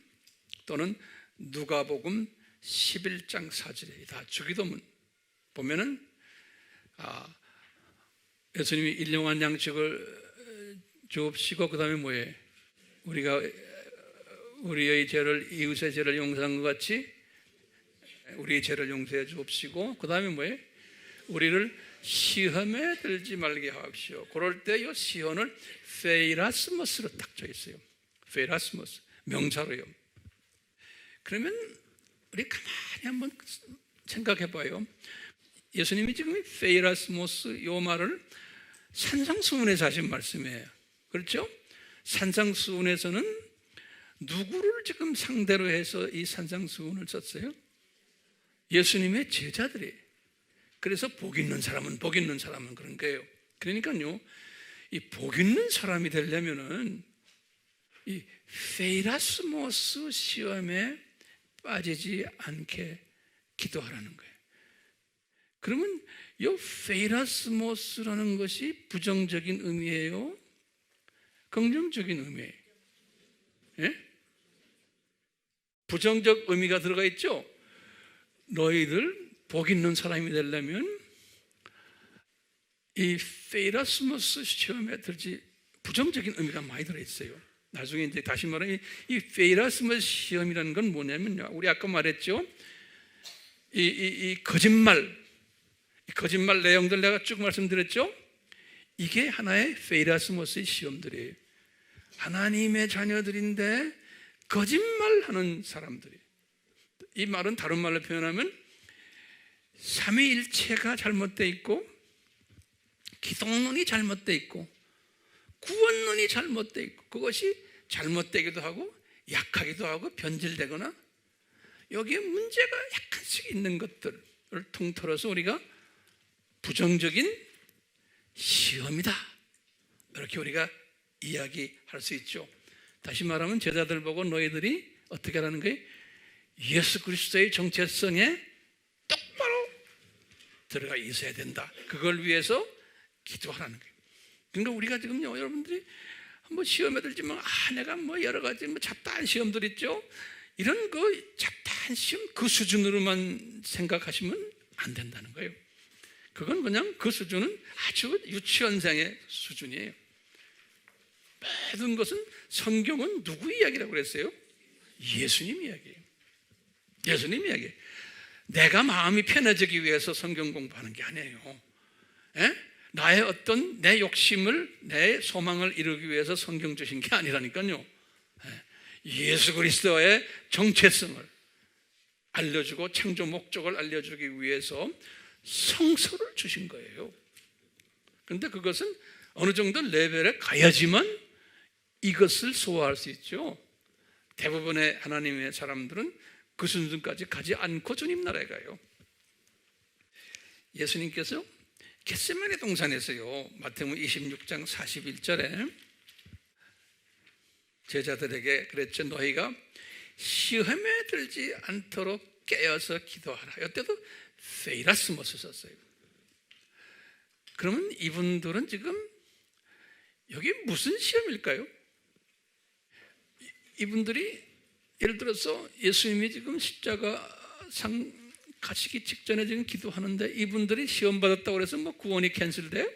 또는 누가복음 11장 4절에 다 주기도문 보면은 예수님이 일용한 양식을 주옵시고 그 다음에 뭐예요? 우리가 우리의 죄를 이웃의 죄를 용서한 것 같이 우리의 죄를 용서해 주옵시고 그 다음에 뭐예요? 우리를 시험에 들지 말게 하옵시오. 그럴 때 이 시험을 페이라스모스로 딱 져 있어요. 페이라스모스 명사로요. 그러면 우리 가만히 한번 생각해 봐요. 예수님이 지금 페이라스모스 요 말을 산상수훈에서 하신 말씀이에요. 그렇죠? 산상수훈에서는 누구를 지금 상대로 해서 이 산상수훈을 썼어요? 예수님의 제자들이. 그래서 복 있는 사람은 그런 거예요. 그러니까요, 이 복 있는 사람이 되려면은 이 페이라스모스 시험에 빠지지 않게 기도하라는 거예요. 그러면 이 페이라스모스라는 것이 부정적인 의미예요? 긍정적인 의미예요? 예? 부정적 의미가 들어가 있죠? 너희들 복 있는 사람이 되려면 이 페이라스모스 시험에 들지 부정적인 의미가 많이 들어있어요. 나중에 이제 다시 말하면 이 페이라스모스 시험이라는 건 뭐냐면요, 우리 아까 말했죠, 이 거짓말 내용들 내가 쭉 말씀드렸죠. 이게 하나의 페이라스모스의 시험들이에요. 하나님의 자녀들인데 거짓말하는 사람들이. 이 말은 다른 말로 표현하면 삼위일체가 잘못되어 있고 기독론이 잘못되어 있고 구원론이 잘못되어 있고 그것이 잘못되기도 하고 약하기도 하고 변질되거나 여기에 문제가 약간씩 있는 것들을 통틀어서 우리가 부정적인 시험이다 이렇게 우리가 이야기할 수 있죠. 다시 말하면 제자들 보고 너희들이 어떻게 하라는 거예요? 예수 그리스도의 정체성에 똑바로 들어가 있어야 된다. 그걸 위해서 기도하라는 거예요. 그러니까 우리가 지금요, 여러분들이 뭐 시험에 들지만 내가 뭐 여러 가지 뭐 잡다한 시험들 있죠. 이런 그 잡다한 시험 그 수준으로만 생각하시면 안 된다는 거예요. 그건 그냥 그 수준은 아주 유치원생의 수준이에요. 모든 것은 성경은 누구 이야기라고 그랬어요? 예수님 이야기예요. 예수님 이야기. 내가 마음이 편해지기 위해서 성경 공부하는 게 아니에요. 나의 어떤 내 욕심을 내 소망을 이루기 위해서 성경 주신 게 아니라니까요. 예수 그리스도의 정체성을 알려주고 창조 목적을 알려주기 위해서 성서를 주신 거예요. 그런데 그것은 어느 정도 레벨에 가야지만 이것을 소화할 수 있죠. 대부분의 하나님의 사람들은 그 수준까지 가지 않고 주님 나라에 가요. 예수님께서 겟세마네 동산에서요, 마태복음 26장 41절에 제자들에게 그랬죠. 너희가 시험에 들지 않도록 깨어서 기도하라. 이때도 페이라스모스 썼어요. 그러면 이분들은 지금 여기 무슨 시험일까요? 이분들이 예를 들어서 예수님이 지금 십자가상 가시기 직전에 지금 기도하는데 이분들이 시험 받았다고 해서 뭐 구원이 캔슬돼요?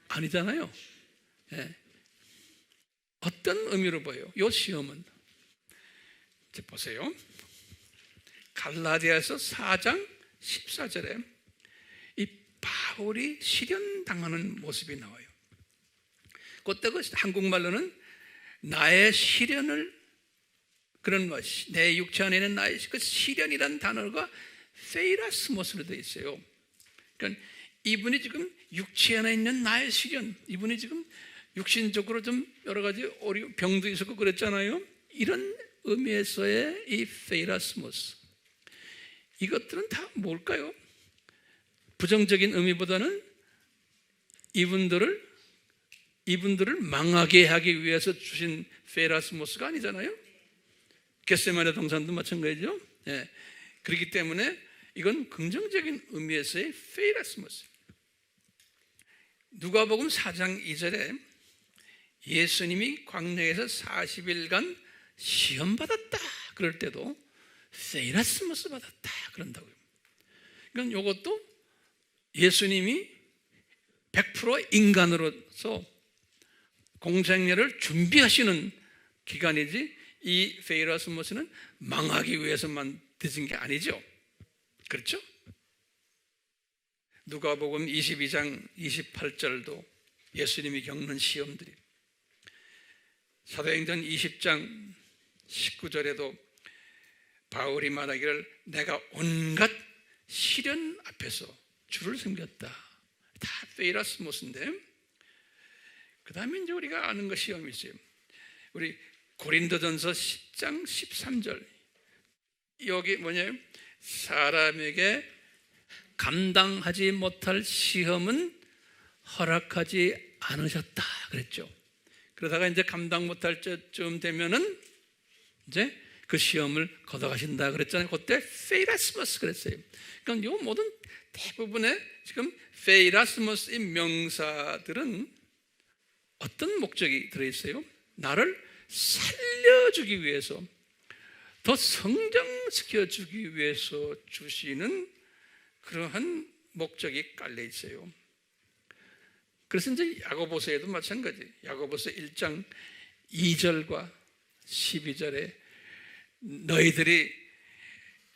아니잖아요. 어떤 의미로 보여요? 이 시험은 이제 보세요. 갈라디아서 4장 14절에 이 바울이 시련당하는 모습이 나와요. 그때 그 한국말로는 나의 시련을 그런 것이 내 육체 안에 있는 나의 그 시련이라는 단어가 페이라스모스로 되어 있어요. 그러니까 이분이 지금 육체 안에 있는 나의 시련, 이분이 지금 육신적으로 좀 여러 가지 병도 있었고 그랬잖아요. 이런 의미에서의 이 페이라스모스, 이것들은 다 뭘까요? 부정적인 의미보다는 이분들을 이분들을 망하게 하기 위해서 주신 페이라스모스가 아니잖아요. 겟세마네 동산도 마찬가지죠. 예. 그렇기 때문에 이건 긍정적인 의미에서의 페이라스모스. 누가복음 4장 2절에 예수님이 광야에서 40일간 시험받았다 그럴 때도 페이라스모스 받았다 그런다고요. 그러니까 이것도 예수님이 100% 인간으로서 공생애를 준비하시는 기간이지, 이 페이라스모스는 망하기 위해서 만드신 게 아니죠. 그렇죠? 누가복음 22장 28절도 예수님이 겪는 시험들이, 사도행전 20장 19절에도 바울이 말하기를 내가 온갖 시련 앞에서 주를 섬겼다. 다 페이라스모스인데, 그 다음에 이제 우리가 아는 것 시험이 있어요. 우리 고린도전서 10장 13절, 여기 뭐냐면 사람에게 감당하지 못할 시험은 허락하지 않으셨다 그랬죠. 그러다가 이제 감당 못할 때쯤 되면은 이제 그 시험을 걷어가신다 그랬잖아요. 그때 페이라스모스 그랬어요. 그러니까 이 모든 대부분의 지금 페이라스모스의 명사들은 어떤 목적이 들어있어요? 나를 살려주기 위해서, 더 성장시켜주기 위해서 주시는 그러한 목적이 깔려 있어요. 그래서 이제 야고보서에도 마찬가지, 야고보서 1장 2절과 12절에 너희들이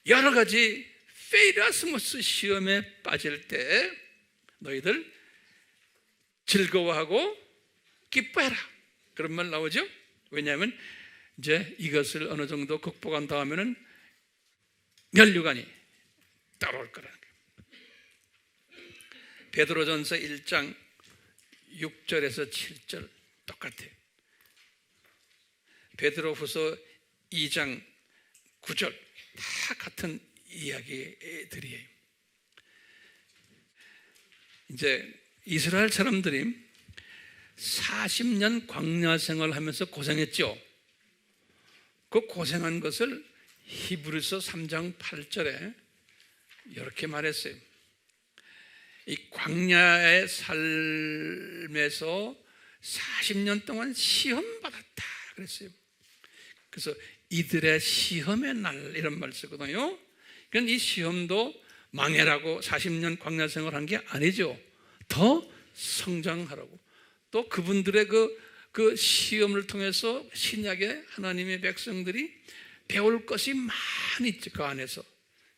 여러 가지 페이라스모스 시험에 빠질 때 너희들 즐거워하고 기뻐해라 그런 말 나오죠. 왜냐하면 이제 이것을 어느 정도 극복한 다음에는 면류관이 따라올 거라는 거예요. 베드로전서 1장 6절에서 7절 똑같아요. 베드로후서 2장 9절 다 같은 이야기들이에요. 이제 이스라엘 사람들이 40년 광야 생활을 하면서 고생했죠. 그 고생한 것을 히브리서 3장 8절에 이렇게 말했어요. 이 광야의 삶에서 40년 동안 시험받았다 그랬어요. 그래서 이들의 시험의 날 이런 말 쓰거든요. 그러니까 이 시험도 망해라고 40년 광야 생활한 게 아니죠. 더 성장하라고. 또 그분들의 그 시험을 통해서 신약의 하나님의 백성들이 배울 것이 많이 있죠. 그 안에서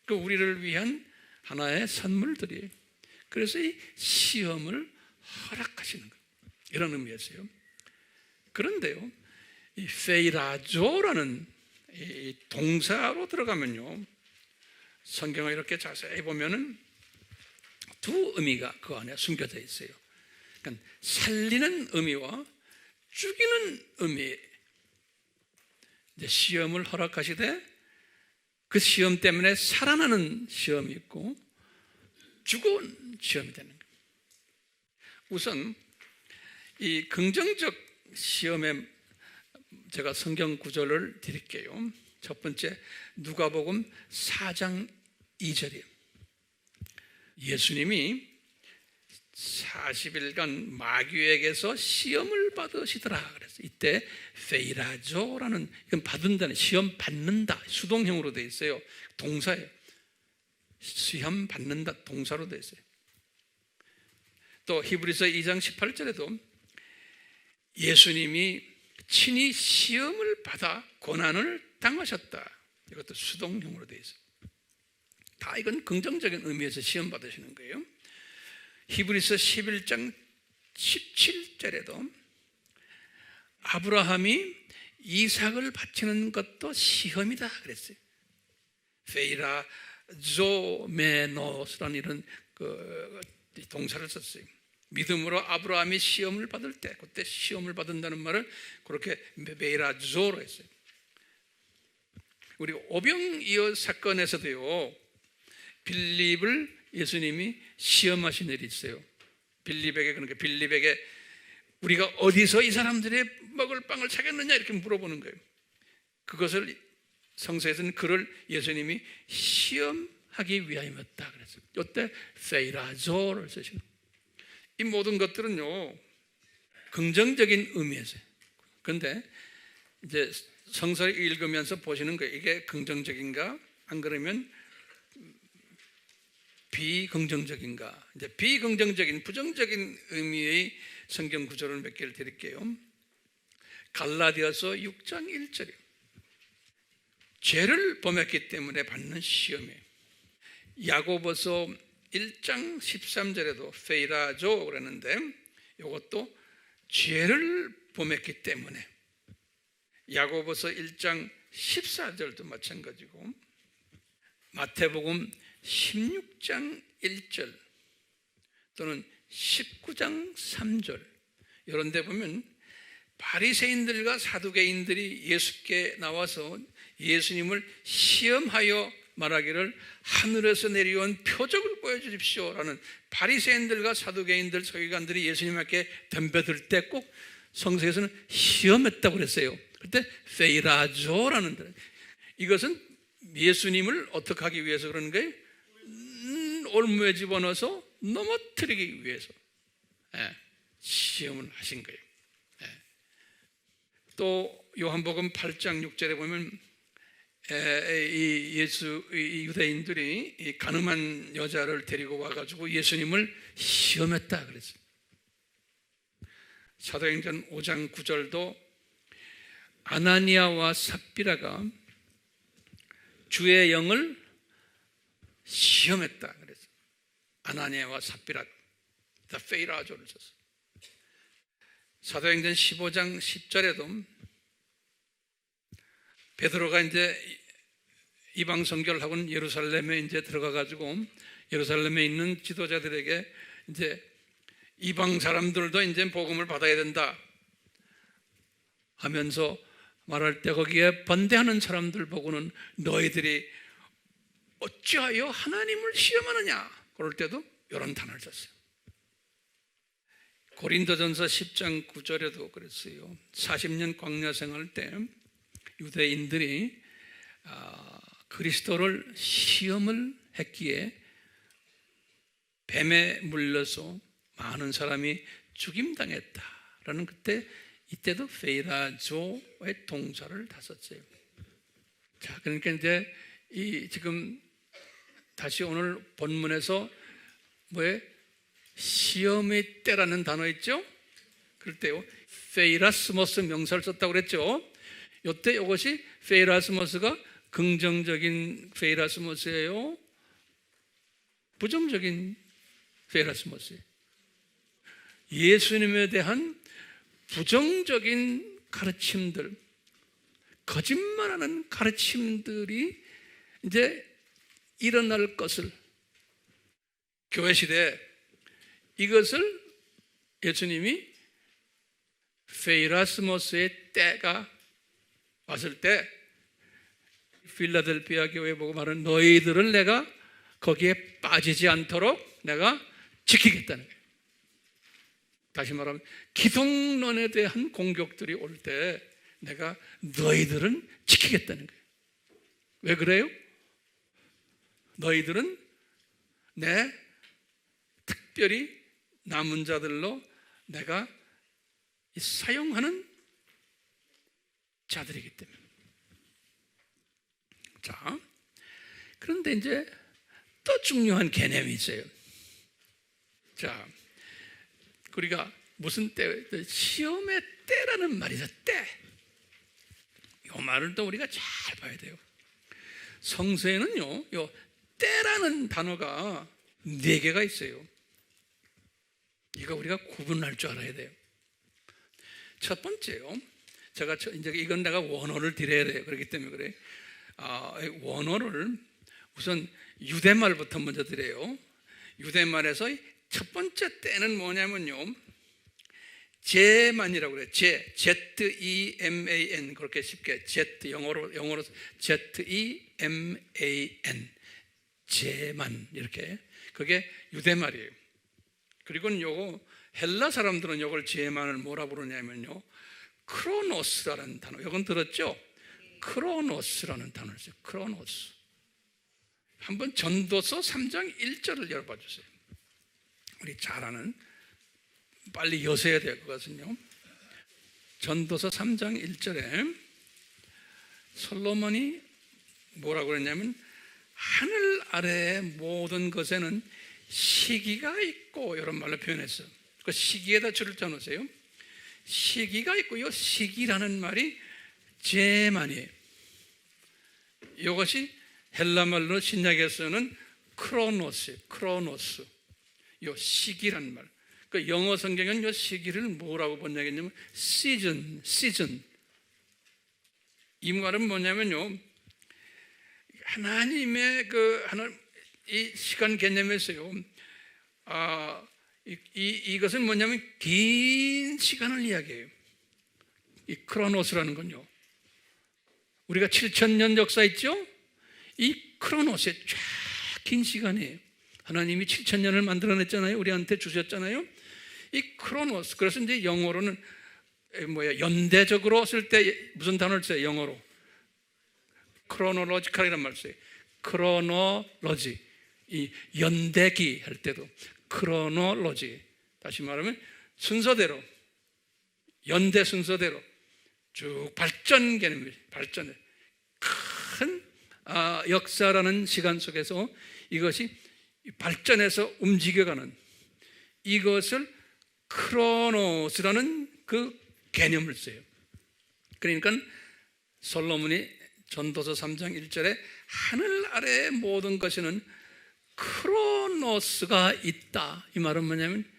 그 우리를 위한 하나의 선물들이에요. 그래서 이 시험을 허락하시는 거예요. 이런 의미였어요. 그런데요, 이 페이라조라는 이 동사로 들어가면요, 성경을 이렇게 자세히 보면은 두 의미가 그 안에 숨겨져 있어요. 그러니까 살리는 의미와 죽이는 의미. 이제 시험을 허락하시되 그 시험 때문에 살아나는 시험이 있고 죽은 시험이 되는 거예요. 우선 이 긍정적 시험에 제가 성경 구절을 드릴게요. 첫 번째 누가복음 4장 2절이에요. 예수님이 40일간 마귀에게서 시험을 받으시더라 그래서 이때 페이라조라는, 이건 받는다는, 시험 받는다 수동형으로 되어 있어요. 동사예요. 시험 받는다 동사로 되어 있어요. 또 히브리서 2장 18절에도 예수님이 친히 시험을 받아 고난을 당하셨다. 이것도 수동형으로 되어 있어요. 다 이건 긍정적인 의미에서 시험 받으시는 거예요. 히브리서 11장 17절에도 아브라함이 이삭을 바치는 것도 시험이다 그랬어요. 페이라조메노스라는 이런 동사를 썼어요. 믿음으로 아브라함이 시험을 받을 때, 그때 시험을 받는다는 말을 그렇게 페이라조로 했어요. 우리 오병이어 사건에서도요, 빌립을 예수님이 시험하신 일이 있어요. 빌립에게, 그러니까 빌립에게 우리가 어디서 이 사람들의 먹을 빵을 찾겠느냐 이렇게 물어보는 거예요. 그것을 성서에서는 그를 예수님이 시험하기 위함이었다 그랬어요. 이때 페이라조를 쓰시는 거예요. 이 모든 것들은요 긍정적인 의미에서. 그런데 이제 성서를 읽으면서 보시는 거예요. 이게 긍정적인가? 안 그러면 비긍정적인가? 이제 비긍정적인 부정적인 의미의 성경 구절을 몇 개를 드릴게요. 갈라디아서 6장 1절이에요. 죄를 범했기 때문에 받는 시험이에요. 야고보서 1장 13절에도 페이라조 그러는데 이것도 죄를 범했기 때문에. 야고보서 1장 14절도 마찬가지고, 마태복음 16장 1절 또는 19장 3절 이런 데 보면 바리새인들과 사두개인들이 예수께 나와서 예수님을 시험하여 말하기를 하늘에서 내려온 표적을 보여주십시오라는, 바리새인들과 사두개인들 서기관들이 예수님 앞에 덤벼들 때 꼭 성서에서는 시험했다고 그랬어요. 그때 페이라조라는, 이것은 예수님을 어떻게 하기 위해서 그러는 거예요? 올무에 집어넣어서 넘어뜨리기 위해서 시험을 하신 거예요. 또 요한복음 8장 6절에 보면 이 유대인들이 이 가늠한 여자를 데리고 와가지고 예수님을 시험했다 그랬어요. 사도행전 5장 9절도 아나니아와 삽비라가 주의 영을 시험했다 그랬어요. 아나니아와 삽비라, 페이라조를 썼어요. 사도행전 15장 10절에도 베드로가 이제 이방 선교를 하고는 예루살렘에 이제 들어가가지고 예루살렘에 있는 지도자들에게 이제 이방 사람들도 이제 복음을 받아야 된다 하면서 말할 때 거기에 반대하는 사람들 보고는 너희들이 어찌하여 하나님을 시험하느냐 그럴 때도 이런 단어를 썼어요. 고린도전서 10장 9절에도 그랬어요. 40년 광야 생활 때 유대인들이 그리스도를 시험을 했기에 뱀에 물려서 많은 사람이 죽임당했다라는, 이때도 페이라조의 동사를 다 썼어요. 자, 그러니까 이제 지금 다시 오늘 본문에서 시험의 때라는 단어 있죠? 그럴 때요 페이라스모스 명사를 썼다고 그랬죠. 이때 이것이 페이라스모스가 긍정적인 페이라스모스예요? 부정적인 페이라스모스예요? 예수님에 대한 부정적인 가르침들, 거짓말하는 가르침들이 이제 일어날 것을, 교회 시대에 이것을 예수님이 페이라스모스의 때가 왔을 때 필라델피아 교회 보고 말하는 너희들을 내가 거기에 빠지지 않도록 내가 지키겠다는 거예요. 다시 말하면 기독론에 대한 공격들이 올 때 내가 너희들은 지키겠다는 거예요. 왜 그래요? 너희들은 내 특별히 남은 자들로 내가 사용하는 자들이기 때문에. 자, 그런데 이제 또 중요한 개념이 있어요. 자, 우리가 무슨 때, 시험의 때라는 말이죠. 때. 이 말을 또 우리가 잘 봐야 돼요. 성서에는요, 요 때라는 단어가 4개가 있어요. 이거 우리가 구분할 줄 알아야 돼요. 첫 번째요, 제가 이제 이건 내가 원어를 드려야 돼요. 그렇기 때문에 그래. 원어를 우선 유대말부터 먼저 드려요. 유대말에서 첫 번째 때는 뭐냐면요, 제만이라고 그래요. Z-E-M-A-N, 그렇게 쉽게 영어로 Z-E-M-A-N, 제만, 이렇게. 그게 유대말이에요. 그리고는 요거 헬라 사람들은 이걸 제만을 뭐라 부르냐면요, 크로노스라는 단어. 이건 들었죠? 크로노스라는 단어를 써요. 크로노스. 한번 전도서 3장 1절을 열어봐 주세요. 우리 잘 아는, 빨리 여셔야 될 것같은요. 전도서 3장 1절에 솔로몬이 뭐라고 그랬냐면, 하늘 아래의 모든 것에는 시기가 있고, 이런 말로 표현했어요. 그 시기에다 줄을 쳐놓으세요. 시기가 있고, 이 시기라는 말이 제만이에요. 이것이 헬라 말로 신약에서는 크로노스, 크로노스. 이 시기란 말. 그 영어 성경은 이 시기를 뭐라고 번역했냐면 시즌. 이 말은 뭐냐면요, 하나님의 이 시간 개념에서요, 이것은 뭐냐면 긴 시간을 이야기해요. 이 크로노스라는 건요, 우리가 7,000년 역사 있죠? 이 크로노스의 쫙 긴 시간이에요. 하나님이 7,000년을 만들어냈잖아요. 우리한테 주셨잖아요. 이 크로노스. 그래서 이제 영어로는 연대적으로 쓸 때 무슨 단어를 써요? 영어로 크로노로지컬이란 말을 써요. 크로노로지. 이 연대기 할 때도 크로노로지. 다시 말하면 순서대로, 연대 순서대로 쭉 발전 개념이에요. 발전해. 큰 역사라는 시간 속에서 이것이 발전해서 움직여가는, 이것을 크로노스라는 그 개념을 써요. 그러니까 솔로몬이 전도서 3장 1절에 하늘 아래의 모든 것에는 크로노스가 있다. 이 말은 뭐냐면,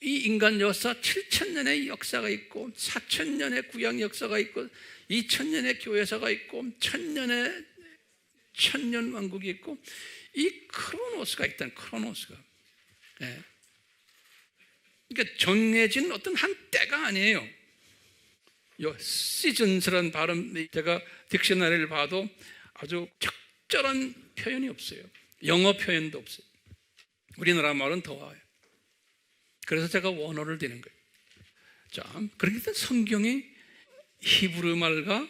이 인간 역사 7,000년의 역사가 있고, 4,000년의 구약 역사가 있고, 2,000년의 교회사가 있고, 1,000년 왕국이 있고, 이 크로노스가 있다는, 크로노스가. 네. 그러니까 정해진 어떤 한 때가 아니에요. 요 시즌스라는 발음, 제가 딕셔너리를 봐도 아주 적절한 표현이 없어요. 영어 표현도 없어요. 우리나라 말은 더 와요. 그래서 제가 원어를 드는 거예요. 자, 그러니까 성경이 히브리 말과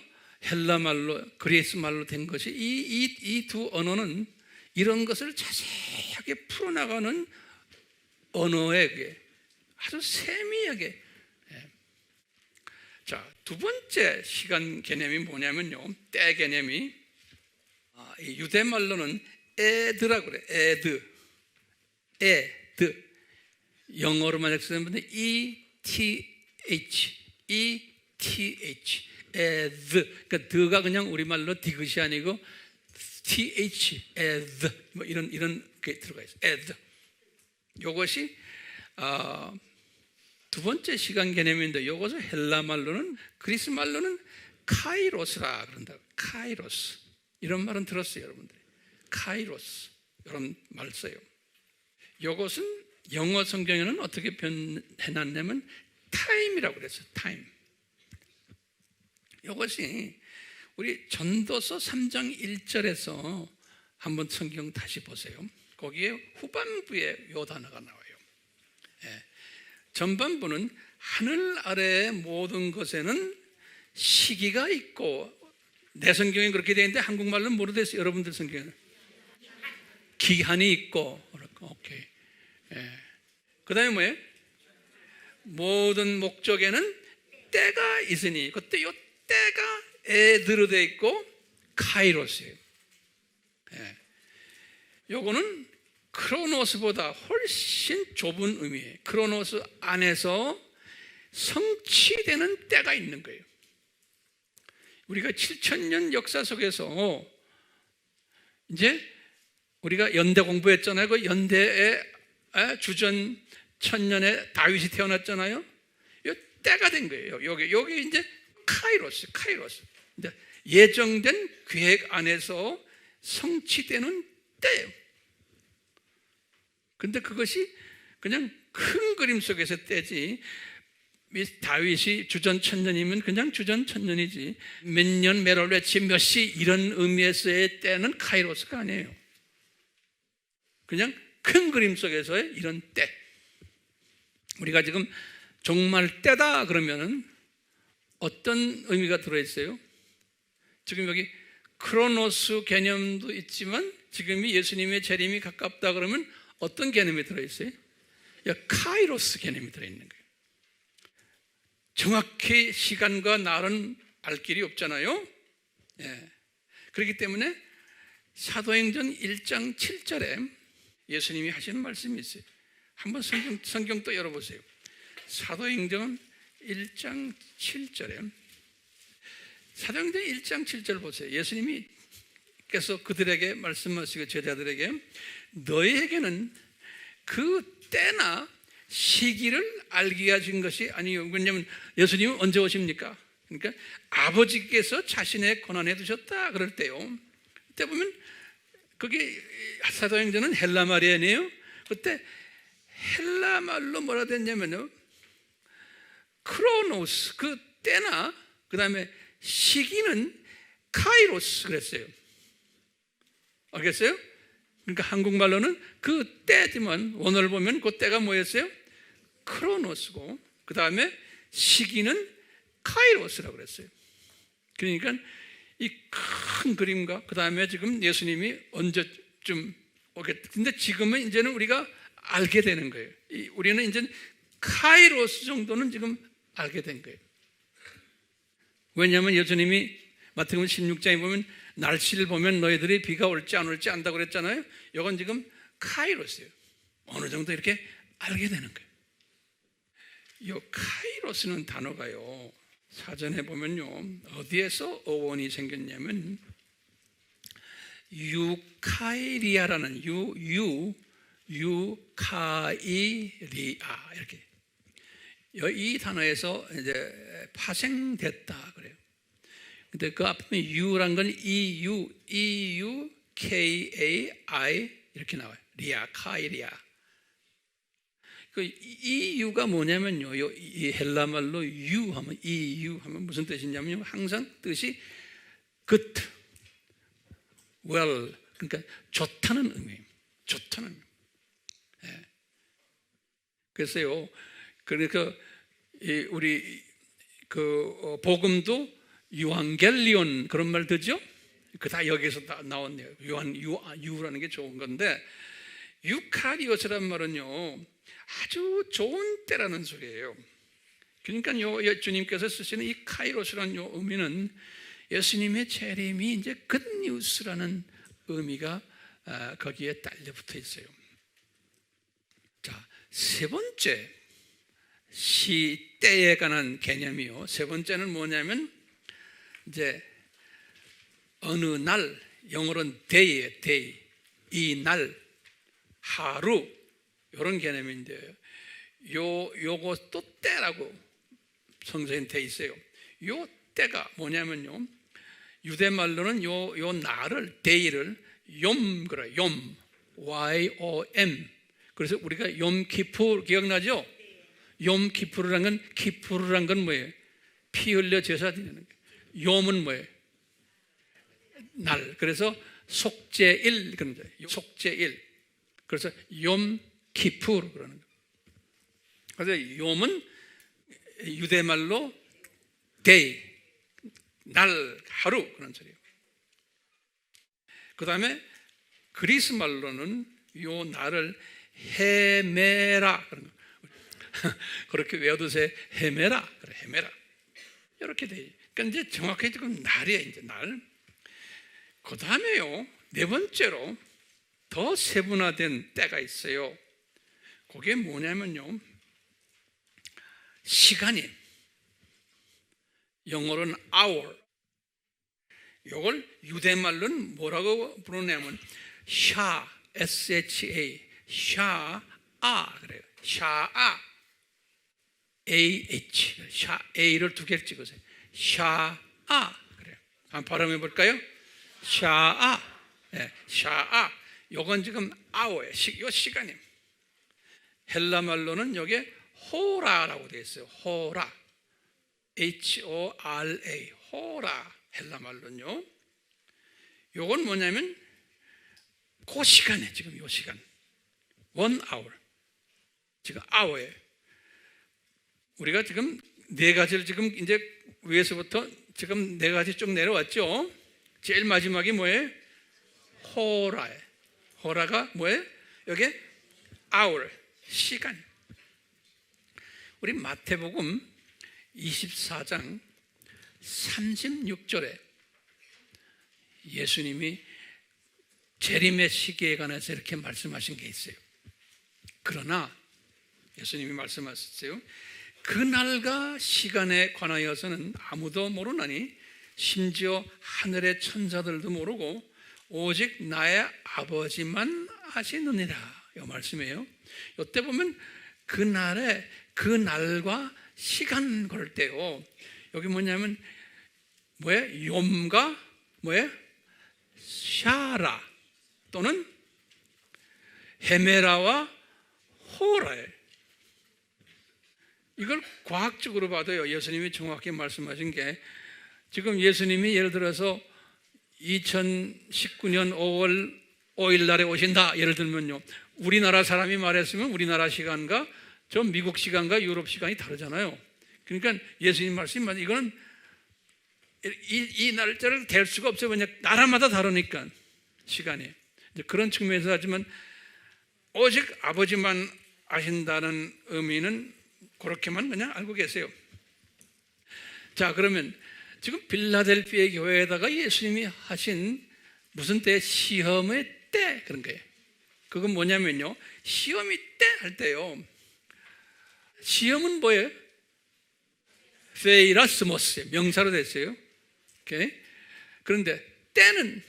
헬라 말로, 그리스 말로 된 것이, 이 두 언어는 이런 것을 자세하게 풀어나가는 언어에게 아주 세미하게. 자, 두 번째 시간 개념이 뭐냐면요, 때 개념이, 유대 말로는 에드라고 그래. 에드. 영어로 만약 쓰면 ETH, 에드. 그러니까 드가 그냥 우리말로 디귿이 아니고 TH, 에드. 뭐 이런 게 들어가 있어요. 에드. 이것이 두 번째 시간 개념인데, 이것을 헬라 말로는, 그리스 말로는 카이로스라 그런다고. 카이로스. 이런 말은 들었어요, 여러분들. 카이로스. 이런 말 써요. 이것은 영어 성경에는 어떻게 표현해놨냐면 타임이라고 그랬어요. 타임. 이것이 우리 전도서 3장 1절에서 한번 성경 다시 보세요. 거기에 후반부에 이 단어가 나와요. 전반부는 하늘 아래의 모든 것에는 시기가 있고, 내 성경에 그렇게 되어 있는데 한국말로는 뭐로 되어 있어요? 여러분들 성경에는 기한이 있고. 오케이. 그 다음에 뭐예요? 모든 목적에는 때가 있으니, 그때 이 때가 에드로 되어 있고 카이로스예요. 요거는 크로노스보다 훨씬 좁은 의미예요. 크로노스 안에서 성취되는 때가 있는 거예요. 우리가 7,000년 역사 속에서 이제 우리가 연대 공부했잖아요. 그 연대의 주전 1000년에 다윗이 태어났잖아요. 이 때가 된 거예요. 여기 이제 카이로스. 이제 예정된 계획 안에서 성취되는 때예요. 근데 그것이 그냥 큰 그림 속에서 때지, 다윗이 주전 1000년이면 그냥 주전 1000년이지, 몇 년, 몇 월, 며칠, 몇 시 이런 의미에서의 때는 카이로스가 아니에요. 그냥 큰 그림 속에서의 이런 때. 우리가 지금 정말 때다 그러면은 어떤 의미가 들어있어요? 지금 여기 크로노스 개념도 있지만 지금이 예수님의 재림이 가깝다 그러면 어떤 개념이 들어있어요? 카이로스 개념이 들어있는 거예요. 정확히 시간과 날은 알 길이 없잖아요. 예. 그렇기 때문에 사도행전 1장 7절에 예수님이 하시는 말씀이 있어요. 한번 성경 또 열어보세요. 사도행전 1장 7절에 사도행전 1장 7절 보세요. 예수님께서 그들에게 말씀하시고 제자들에게 너희에게는 그 때나 시기를 알게 하신 것이 아니요. 왜냐하면 예수님은 언제 오십니까? 그러니까 아버지께서 자신의 권한에 두셨다 그럴 때요. 그때 보면 그게 사도행전은 헬라 말이에요. 그때 헬라 말로 뭐라 됐냐면요, 크로노스 그 때나 그 다음에 시기는 카이로스 그랬어요. 알겠어요? 그러니까 한국말로는 그 때지만 원어를 보면 그 때가 뭐였어요? 크로노스고 그 다음에 시기는 카이로스라고 그랬어요. 그러니까 이 큰 그림과 그 다음에 지금 예수님이 언제쯤 오겠다. 근데 지금은 이제는 우리가 알게 되는 거예요. 우리는 이제 카이로스 정도는 지금 알게 된 거예요. 왜냐하면 예수님이 마태복음 16장에 보면 날씨를 보면 너희들이 비가 올지 안 올지 안다고 그랬잖아요. 이건 지금 카이로스예요. 어느 정도 이렇게 알게 되는 거예요. 이 카이로스는 단어가요, 사전에 보면요, 어디에서 어원이 생겼냐면 유카이리아라는 유카이리아 이렇게 이 단어에서 이제 파생됐다 그래요. 근데 그 앞에 유란 건 EUKAI 이렇게 나와요. 리아, 카이리아. 이 유가 뭐냐면요, 이 헬라 말로 유 하면 EU 하면 무슨 뜻이냐면요, 항상 뜻이 good, well, 그러니까 좋다는 의미예요. 좋다는 의미. 예. 그래서요, 그러니까 우리 그 복음도 유한겔리온 그런 말 듣죠? 그 다 여기서 다 나왔네요. 유라는 게 좋은 건데, 유카리오스란 말은요 아주 좋은 때라는 소리예요. 그러니까 주님께서 쓰시는 이 카이로스라는 요 의미는 예수님의 재림이 이제 굿뉴스라는 의미가 거기에 딸려 붙어 있어요. 자, 세 번째 시때에 관한 개념이요. 세 번째는 뭐냐면 이제 어느 날, 영어로는 day예요. day. 이 날, 하루 이런 개념인데요. 요거 또 때라고 성서에 돼 있어요. 요 때가 뭐냐면요, 유대 말로는 요 날을 day를 욤 그래요. 욤, YOM. 그래서 우리가 욤키푸 기억나죠? 욤키푸르란 건 뭐예요? 피 흘려 제사 드리는 거예요. 욤은 뭐예요? 날. 그래서 속죄일 그런 거예요. 속죄일. 그래서 욤키푸르 그러는 거예요. 그래서 욤은 유대 말로 day, 날, 하루 그런 소리예요. 그 다음에 그리스 말로는 요 날을 헤메라 그런 거. 그렇게 외워두세요. 헤메라, 그래, 헤메라. 이렇게 돼. 그러니까 이제 정확하게 지금 날이에요, 이제 날. 그 다음에요, 네 번째로 더 세분화된 때가 있어요. 그게 뭐냐면요, 시간이 영어로는 hour. 이걸 유대 말로는 뭐라고 부르냐면 샤, SHA, 샤아 그래요. 샤아, AH, 샤, A를 두 개를 찍으세요. 샤아 그래요. 한번 발음해 볼까요? 샤아, 네, 샤아. 요건 지금 hour예요. 요 시간이. 헬라 말로는 여기에 호라라고 되어 있어요. 호라, HORA, 호라. 헬라 말로는요. 요건 뭐냐면 그 시간에 지금 요 시간 1 hour 지금 hour에 우리가 지금 네 가지를 지금 이제 위에서부터 지금 네 가지 쭉 내려왔죠. 제일 마지막이 뭐예요? 호라예요. 호라가 뭐예요? 여기 hour, 시간. 우리 마태복음 24장 36절에 예수님이 재림의 시기에 관해서 이렇게 말씀하신 게 있어요. 그러나 예수님이 말씀하셨어요. 그날과 시간에 관하여서는 아무도 모르나니 심지어 하늘의 천사들도 모르고 오직 나의 아버지만 아시느니라. 이 말씀이에요. 이때 보면 그날과 시간 걸 때요. 여기 뭐냐면 뭐예요? 욤과 뭐예요? 샤라 또는 헤메라와 호라예요. 이걸 과학적으로 봐도요, 예수님이 정확히 말씀하신 게, 지금 예수님이 예를 들어서 2019년 5월 5일 날에 오신다 예를 들면요, 우리나라 사람이 말했으면 우리나라 시간과 저 미국 시간과 유럽 시간이 다르잖아요. 그러니까 예수님 말씀이 맞아요. 이거는 이 날짜를 댈 수가 없어요. 그냥 나라마다 다르니까 시간이. 이제 그런 측면에서 하지만 오직 아버지만 아신다는 의미는 그렇게만 그냥 알고 계세요. 자, 그러면 지금 빌라델피아 교회에다가 예수님이 하신 무슨 때? 시험의 때 그런 거예요. 그건 뭐냐면요, 시험이 때 할 때요, 시험은 뭐예요? 페이라스모스, 명사로 됐어요. 오케이? 그런데 때는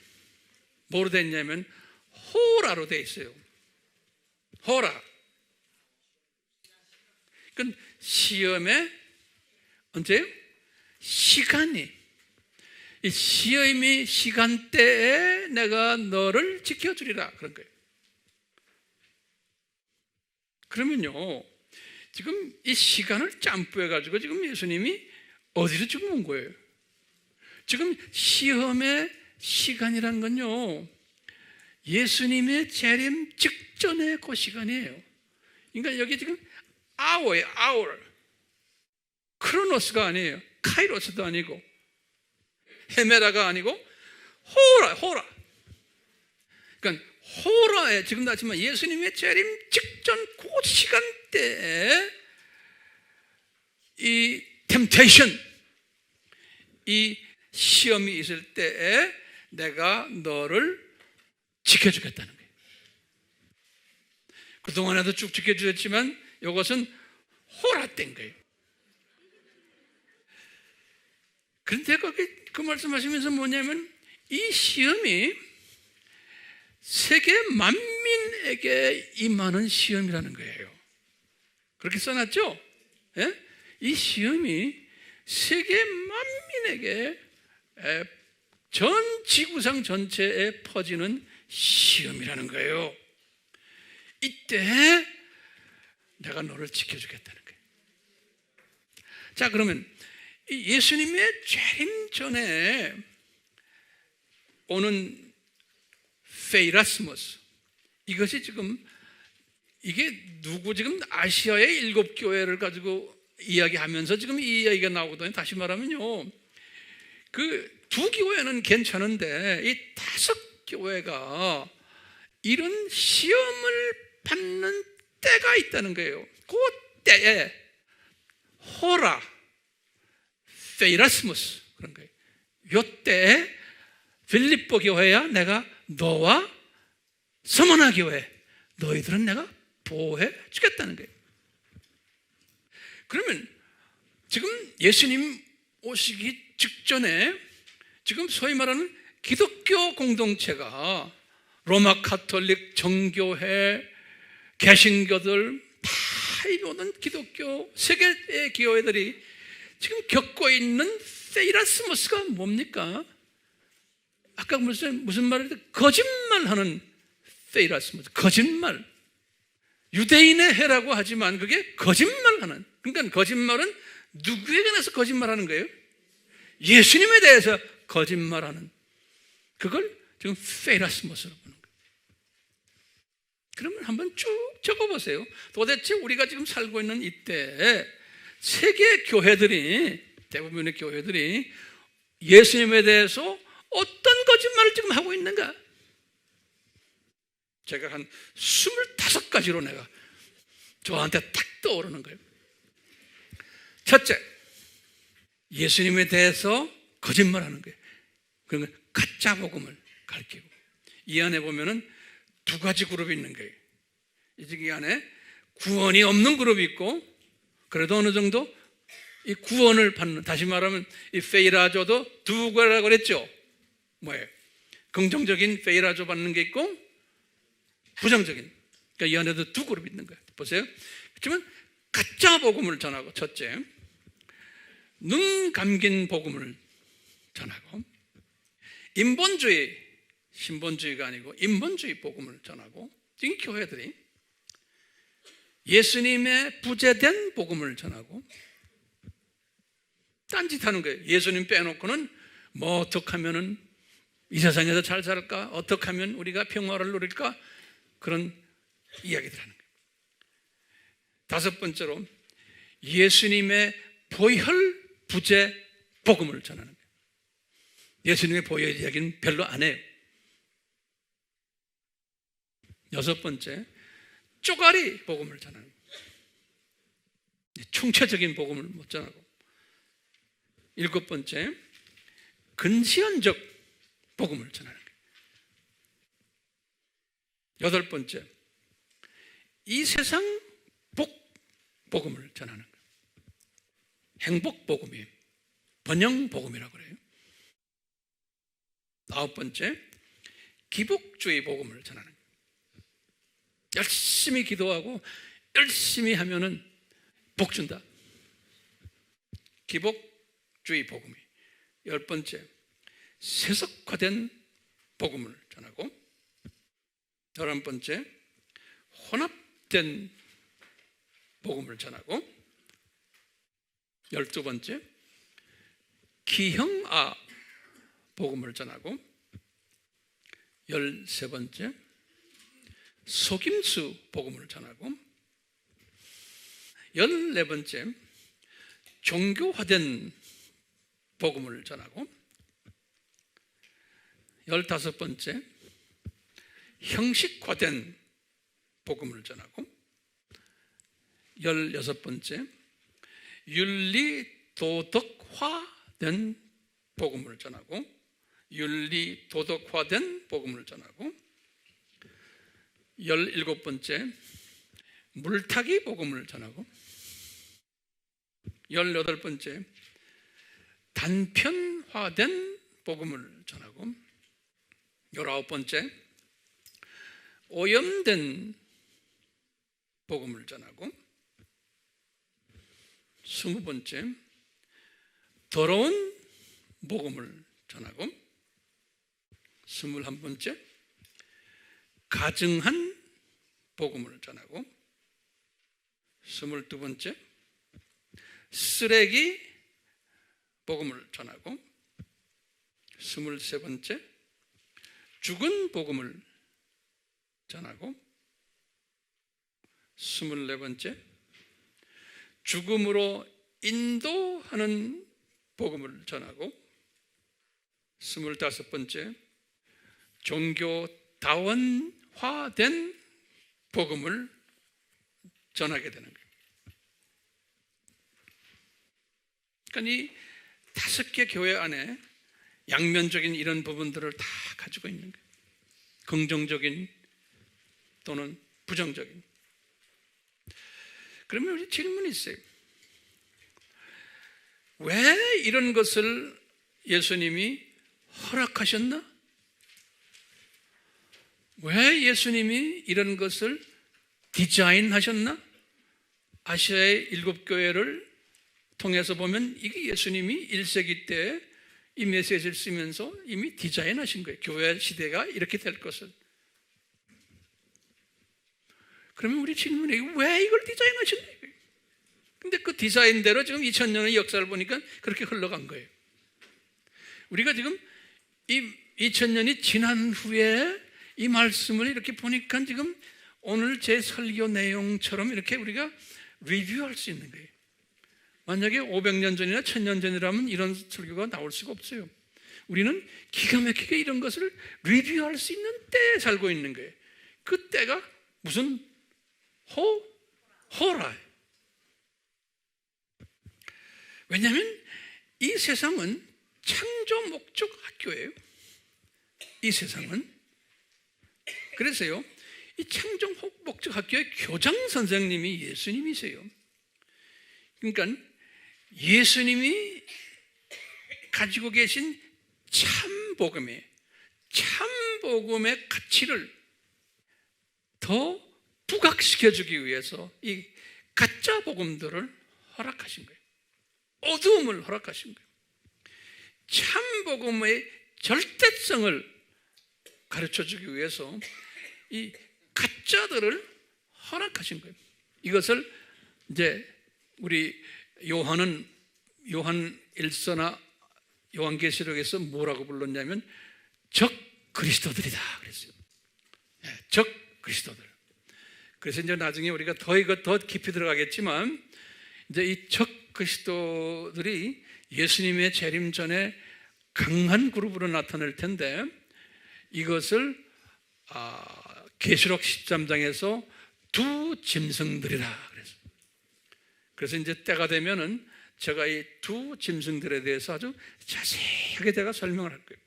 뭐로 됐냐면 호라로 돼 있어요. 호라. 그건 시험의 언제요? 시간이. 이 시험이 시간대에 내가 너를 지켜주리라 그런 거예요. 그러면요, 지금 이 시간을 짬뿌해가지고 지금 예수님이 어디로 지금 온 거예요? 지금 시험의 시간이란 건요, 예수님의 재림 직전의 그 시간이에요. 그러니까 여기 지금 hour예요, hour. 크로노스가 아니에요. 카이로스도 아니고 헤메라가 아니고 호라. 그러니까 호라에 지금 나지만 예수님의 재림 직전 그 시간대에 이 템테이션, 이 시험이 있을 때에 내가 너를 지켜주겠다는 거예요. 그동안에도 쭉 지켜주셨지만 이것은 호라된 거예요. 그런데 거기 그 말씀하시면서 뭐냐면 이 시험이 세계 만민에게 임하는 시험이라는 거예요. 그렇게 써놨죠? 예? 이 시험이 세계 만민에게, 전 지구상 전체에 퍼지는 시험이라는 거예요. 이때 내가 너를 지켜주겠다는 거예요. 자, 그러면 예수님의 재림 전에 오는 페이라스모스, 이것이 지금 이게 누구 지금 아시아의 7교회를 가지고 이야기하면서 지금 이 이야기가 나오거든요. 다시 말하면요, 그 2교회는 괜찮은데 이 5교회가 이런 시험을 받는 때가 있다는 거예요. 그 때에 호라, 페이라스모스 그런 거예요. 요 때에 빌립보 교회야 내가 너와 서머나 교회, 너희들은 내가 보호해 주겠다는 거예요. 그러면 지금 예수님 오시기 직전에 지금 소위 말하는 기독교 공동체가 로마 카톨릭, 정교회, 개신교들 다 이루는 기독교 세계의 교회들이 지금 겪고 있는 페이라스모스가 뭡니까? 아까 무슨 말을 했죠? 거짓말하는 페이라스모스, 거짓말. 유대인의 해라고 하지만 그게 거짓말하는, 그러니까 거짓말은 누구에 관해서 거짓말하는 거예요? 예수님에 대해서 거짓말하는, 그걸 지금 페이라스모스로 보는 거예요. 그러면 한번 쭉 적어보세요. 도대체 우리가 지금 살고 있는 이때에 세계 교회들이, 대부분의 교회들이 예수님에 대해서 어떤 거짓말을 지금 하고 있는가? 제가 한 25가지로 내가 저한테 탁 떠오르는 거예요. 첫째, 예수님에 대해서 거짓말하는 거예요. 그러니까 가짜 복음을 가르치고, 이 안에 보면은 두 가지 그룹이 있는 거예요. 이 안에 구원이 없는 그룹이 있고, 그래도 어느 정도 이 구원을 받는, 다시 말하면 이 페이라조도 두 가지라고 그랬죠. 뭐예요? 긍정적인 페이라조 받는 게 있고 부정적인, 그러니까 이 안에도 두 그룹이 있는 거예요. 보세요. 그렇지만 가짜 복음을 전하고, 첫째, 눈 감긴 복음을 전하고, 인본주의, 신본주의가 아니고 인본주의 복음을 전하고, 이 교회들이 예수님의 부재된 복음을 전하고 딴짓하는 거예요. 예수님 빼놓고는 뭐 어떻게 하면은 이 세상에서 잘 살까? 어떻게 하면 우리가 평화를 누릴까? 그런 이야기들 하는 거예요. 다섯 번째로, 예수님의 보혈 부재 복음을 전하는 거예요. 예수님의 보혈 이야기는 별로 안 해요. 여섯 번째, 쪼가리 복음을 전하는 거예요. 충체적인 복음을 못 전하고. 일곱 번째, 근시안적 복음을 전하는 거예요. 여덟 번째, 이 세상 복음을 전하는 거예요. 행복 복음이에요. 번영 복음이라고 그래요. 아홉 번째, 기복주의 복음을 전하는 거예요. 열심히 기도하고 열심히 하면은 복 준다. 기복주의 복음이. 열 번째, 세속화된 복음을 전하고, 열한 번째, 혼합된 복음을 전하고, 열두 번째, 기형아 복음을 전하고, 열세 번째, 속임수 복음을 전하고, 열네 번째, 종교화된 복음을 전하고, 열다섯 번째, 형식화된 복음을 전하고, 열여섯 번째, 윤리도덕화된 복음을 전하고, 윤리도덕화된 복음을 전하고, 열일곱 번째, 물타기 복음을 전하고, 열여덟 번째, 단편화된 복음을 전하고, 열아홉 번째, 오염된 복음을 전하고, 스무 번째, 더러운 복음을 전하고, 스물한 번째, 가증한 복음을 전하고, 스물두 번째, 쓰레기 복음을 전하고, 스물세 번째, 죽은 복음을 전하고, 스물네 번째, 죽음으로 인도하는 복음을 전하고, 스물다섯 번째, 종교다원화된 복음을 전하게 되는 거예요. 그러니까 이 다섯 개 교회 안에 양면적인 이런 부분들을 다 가지고 있는 거예요. 긍정적인 또는 부정적인. 그러면 우리 질문이 있어요. 왜 이런 것을 예수님이 허락하셨나? 왜 예수님이 이런 것을 디자인하셨나? 아시아의 7교회를 통해서 보면 이게 예수님이 1세기 때 이 메시지를 쓰면서 이미 디자인하신 거예요. 교회 시대가 이렇게 될 것을. 그러면 우리 질문이 왜 이걸 디자인하셨나? 근데 그 디자인대로 지금 2000년의 역사를 보니까 그렇게 흘러간 거예요. 우리가 지금 이 2000년이 지난 후에 이 말씀을 이렇게 보니까 지금 오늘 제 설교 내용처럼 이렇게 우리가 리뷰할 수 있는 거예요. 만약에 500년 전이나 1000년 전이라면 이런 설교가 나올 수가 없어요. 우리는 기가 막히게 이런 것을 리뷰할 수 있는 때에 살고 있는 거예요. 그 때가 무슨 호라. 왜냐하면 이 세상은 창조 목적 학교예요. 이 세상은. 그래서요, 이 창조 목적 학교의 교장 선생님이 예수님이세요. 그러니까 예수님이 가지고 계신 참복음의 가치를 더 부각시켜주기 위해서 이 가짜 복음들을 허락하신 거예요. 어두움을 허락하신 거예요. 참복음의 절대성을 가르쳐주기 위해서 이 가짜들을 허락하신 거예요. 이것을 이제 우리 요한 1서나 요한계시록에서 뭐라고 불렀냐면 적 그리스도들이다 그랬어요. 적 그리스도들. 그래서 이제 나중에 우리가 더 깊이 들어가겠지만 이제 이 적 그리스도들이 예수님의 재림 전에 강한 그룹으로 나타날 텐데 이것을 계시록 13장에서 두 짐승들이라 그랬어요. 그래서 이제 때가 되면은 제가 이 두 짐승들에 대해서 아주 자세하게 제가 설명을 할 거예요.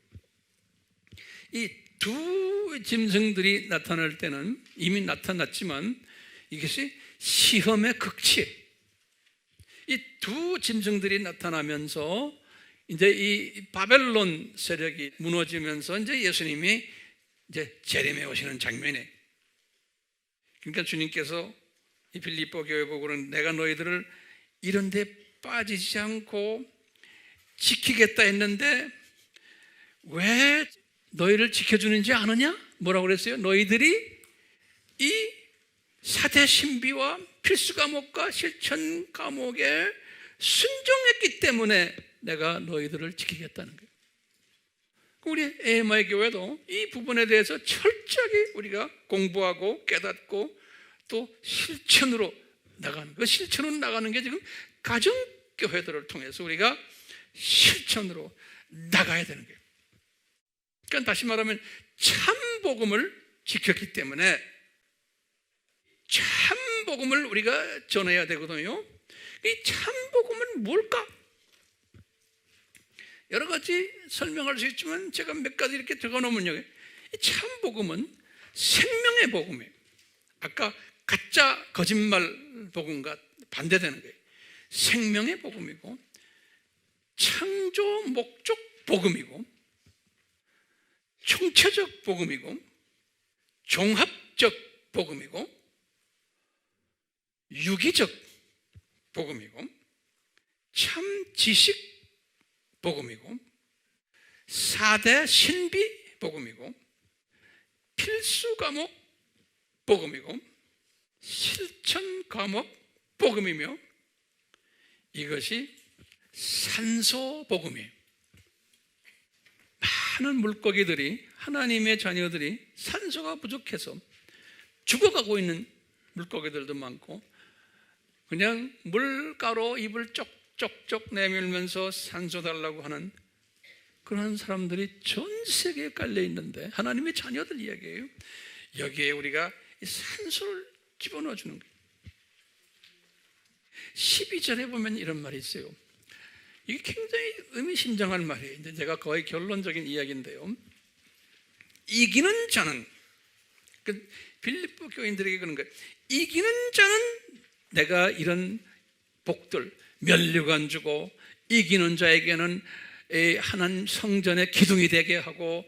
이 두 짐승들이 나타날 때는 이미 나타났지만 이것이 시험의 극치예요. 이 두 짐승들이 나타나면서 이제 이 바벨론 세력이 무너지면서 이제 예수님이 이제 재림에 오시는 장면에, 그러니까 주님께서 이 빌립보 교회 보고는 내가 너희들을 이런 데 빠지지 않고 지키겠다 했는데 왜 너희를 지켜주는지 아느냐? 뭐라고 그랬어요? 너희들이 이 사대 신비와 필수 과목과 실천 과목에 순종했기 때문에 내가 너희들을 지키겠다는 거예요. 우리 AMI 교회도 이 부분에 대해서 철저하게 우리가 공부하고 깨닫고 또 실천으로 나가는, 그 실천으로 나가는 게 지금 가정교회들을 통해서 우리가 실천으로 나가야 되는 거예요. 그러니까 다시 말하면 참복음을 지켰기 때문에 참복음을 우리가 전해야 되거든요. 이 참복음은 뭘까? 여러 가지 설명할 수 있지만 제가 몇 가지 이렇게 적어놓으면요, 이 참복음은 생명의 복음이에요. 아까 가짜 거짓말 복음과 반대되는 거예요. 생명의 복음이고 창조 목적 복음이고 총체적 복음이고 종합적 복음이고 유기적 복음이고 참 지식 복음이고 4대 신비 복음이고 필수 과목 복음이고 실천 과목 복음이며 이것이 산소 복음이에요. 많은 물고기들이, 하나님의 자녀들이 산소가 부족해서 죽어가고 있는 물고기들도 많고 그냥 물가로 입을 쪽쪽쪽 내밀면서 산소 달라고 하는 그런 사람들이 전 세계에 깔려 있는데 하나님의 자녀들 이야기예요. 여기에 우리가 이 산소를 집어넣어 주는 거예요. 12절에 보면 이런 말이 있어요. 이게 굉장히 의미심장한 말이에요. 이제 제가 거의 결론적인 이야기인데요. 이기는 자는, 그 빌립보 교인들에게 그런 거예요. 이기는 자는 내가 이런 복들, 면류관 주고 이기는 자에게는 하나님 성전의 기둥이 되게 하고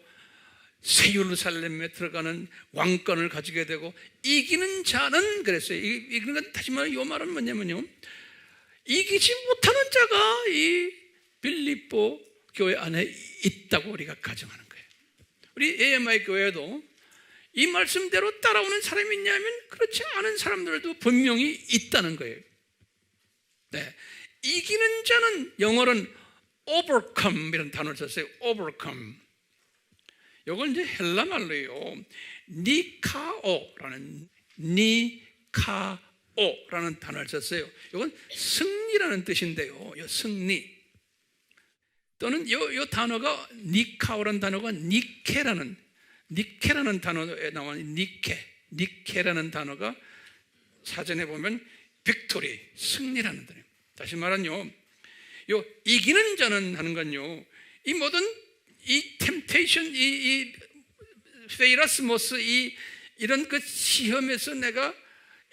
새 예루살렘에 들어가는 왕권을 가지게 되고 이기는 자는 그랬어요. 이기는 건 다시 말하면 이 말은 뭐냐면요, 이기지 못하는 자가 이 빌립보 교회 안에 있다고 우리가 가정하는 거예요. 우리 AMI 교회도 이 말씀대로 따라오는 사람이 있냐면 그렇지 않은 사람들도 분명히 있다는 거예요. 네. 이기는 자는 영어로는 overcome 이런 단어를 썼어요. overcome. 이걸 이제 헬라 말로요, 니카오라는, 니카오 O라는 단어를 썼어요. 이건 승리라는 뜻인데요. 승리. 또는 이 단어가 니카오라는 단어가 니케라는 단어에 나오는 니케라는 단어가 사전에 보면 빅토리, 승리라는 단어예요. 다시 말하면요, 요 이기는 자는 하는 건요, 이 모든 이 템테이션, 이 페이라스모스, 이런 그 시험에서 내가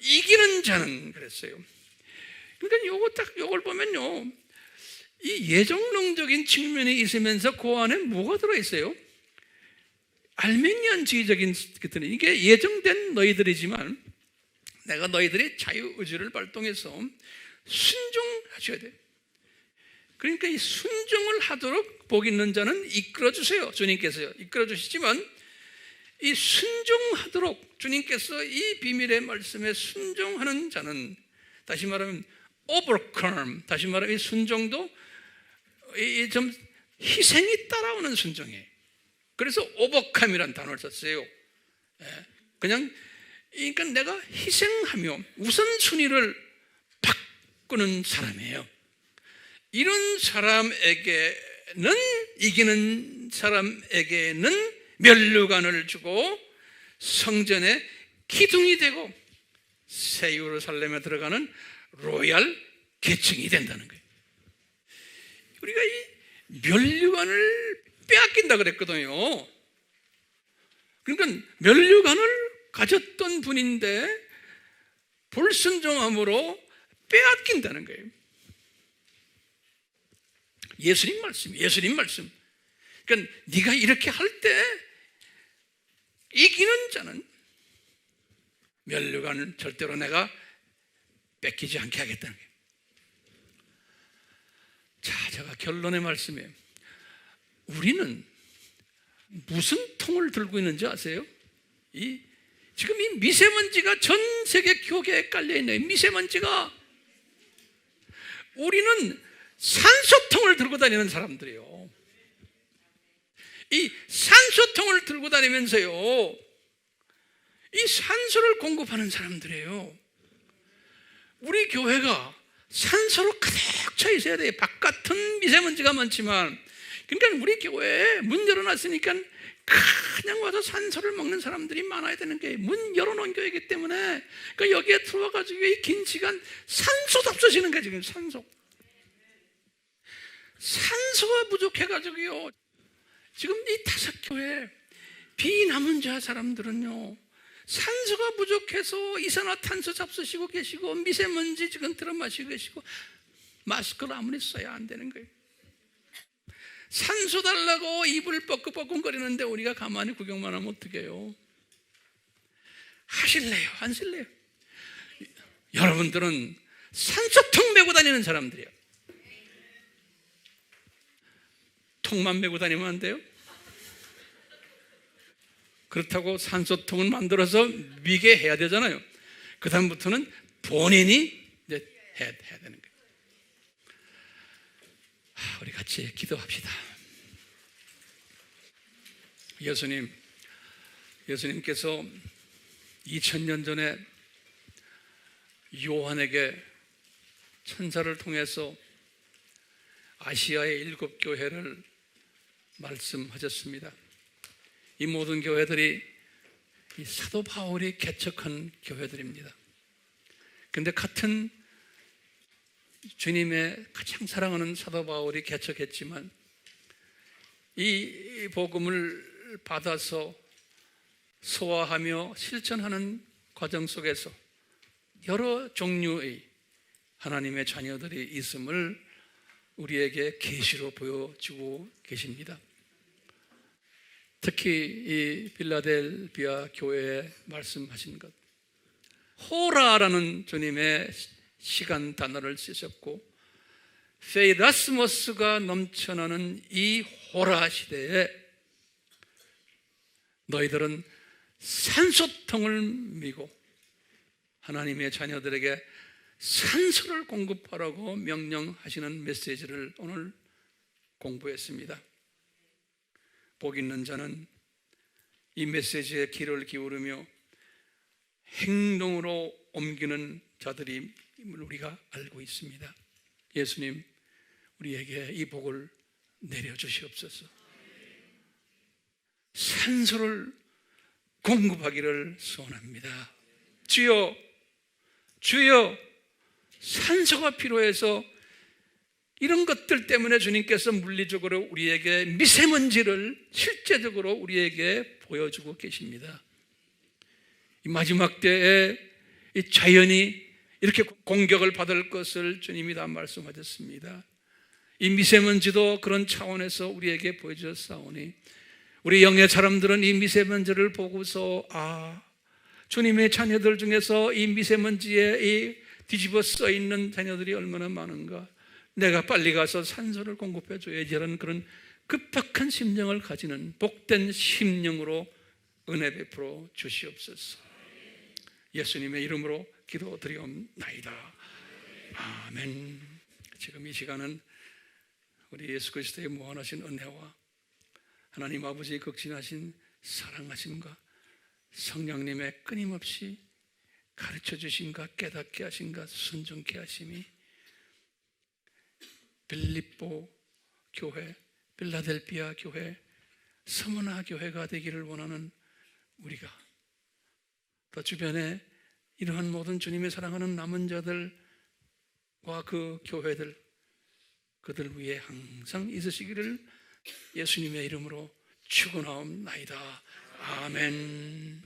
이기는 자는 그랬어요. 그러니까 요걸 보면요, 이 예정론적인 측면이 있으면서 그 안에 뭐가 들어있어요? 알메니안주의적인 것들은 이게 예정된 너희들이지만 내가 너희들의 자유의지를 발동해서 순종하셔야 돼요. 그러니까 이 순종을 하도록 복 있는 자는 이끌어주세요. 주님께서요, 이끌어주시지만 이 순종하도록 주님께서 이 비밀의 말씀에 순종하는 자는, 다시 말하면 overcome, 다시 말하면 이 순종도 좀 희생이 따라오는 순종이에요. 그래서 overcome이라는 단어를 썼어요. 그냥 그러니까 내가 희생하며 우선순위를 바꾸는 사람이에요. 이런 사람에게는, 이기는 사람에게는 면류관을 주고 성전의 기둥이 되고 새 예루살렘에 들어가는 로얄 계층이 된다는 거예요. 우리가 이 면류관을 빼앗긴다 그랬거든요. 그러니까 면류관을 가졌던 분인데 불순종함으로 빼앗긴다는 거예요. 예수님 말씀. 그러니까 네가 이렇게 할 때 이기는 자는 면류관을 절대로 내가 뺏기지 않게 하겠다는 거예요. 자, 제가 결론의 말씀이에요. 우리는 무슨 통을 들고 있는지 아세요? 지금 이 미세먼지가 전 세계 교계에 깔려있는 미세먼지가, 우리는 산소통을 들고 다니는 사람들이에요. 이 산소통을 들고 다니면서요, 이 산소를 공급하는 사람들이에요. 우리 교회가 산소로 가득 차 있어야 돼요. 바깥은 미세먼지가 많지만. 그러니까 우리 교회에 문 열어놨으니까 그냥 와서 산소를 먹는 사람들이 많아야 되는 게, 문 열어놓은 교회이기 때문에 그러니까 여기에 들어와가지고 이 긴 시간 산소도 없어지는 거예요. 지금 산소가 부족해가지고요, 지금 이 5교회 비 남은 자 사람들은요, 산소가 부족해서 이산화탄소 잡수시고 계시고 미세먼지 지금 들어 마시고 계시고 마스크를 아무리 써야 안 되는 거예요. 산소 달라고 입을 뻐끔뻐끔거리는데 우리가 가만히 구경만 하면 어떡해요? 하실래요? 안 하실래요? 여러분들은 산소통 메고 다니는 사람들이에요. 통만 메고 다니면 안 돼요? 그렇다고 산소통을 만들어서 미게 해야 되잖아요. 그 다음부터는 본인이 해야 되는 거예요. 우리 같이 기도합시다. 예수님께서 2000년 전에 요한에게 천사를 통해서 아시아의 7교회를 말씀하셨습니다. 이 모든 교회들이 이 사도 바울이 개척한 교회들입니다. 그런데 같은 주님의 가장 사랑하는 사도 바울이 개척했지만 이 복음을 받아서 소화하며 실천하는 과정 속에서 여러 종류의 하나님의 자녀들이 있음을 우리에게 계시로 보여주고 계십니다. 특히 이 빌라델비아 교회에 말씀하신 것, 호라라는 주님의 시간 단어를 쓰셨고, 페이라스모스가 넘쳐나는 이 호라 시대에 너희들은 산소통을 미고 하나님의 자녀들에게 산소를 공급하라고 명령하시는 메시지를 오늘 공부했습니다. 복 있는 자는 이 메시지에 귀를 기울이며 행동으로 옮기는 자들임을 우리가 알고 있습니다. 예수님, 우리에게 이 복을 내려주시옵소서. 산소를 공급하기를 소원합니다. 주여, 주여, 산소가 필요해서 이런 것들 때문에 주님께서 물리적으로 우리에게 미세먼지를 실제적으로 우리에게 보여주고 계십니다. 이 마지막 때에 이 자연이 이렇게 공격을 받을 것을 주님이 다 말씀하셨습니다. 이 미세먼지도 그런 차원에서 우리에게 보여주셨사오니 우리 영의 사람들은 이 미세먼지를 보고서 주님의 자녀들 중에서 이 미세먼지에 이 뒤집어 써 있는 자녀들이 얼마나 많은가, 내가 빨리 가서 산소를 공급해 줘야지라는 그런 급박한 심령을 가지는 복된 심령으로 은혜 베풀어 주시옵소서. 예수님의 이름으로 기도드리옵나이다. 아멘. 지금 이 시간은 우리 예수 그리스도의 무한하신 은혜와 하나님 아버지의 극진하신 사랑하심과 성령님의 끊임없이 가르쳐 주심과 깨닫게 하심과 순종케 하심이 빌립보 교회, 필라델피아 교회, 서머나 교회가 되기를 원하는 우리가, 또 주변에 이러한 모든 주님의 사랑하는 남은 자들과 그 교회들, 그들 위해 항상 있으시기를 예수님의 이름으로 축원하옵나이다. 아멘.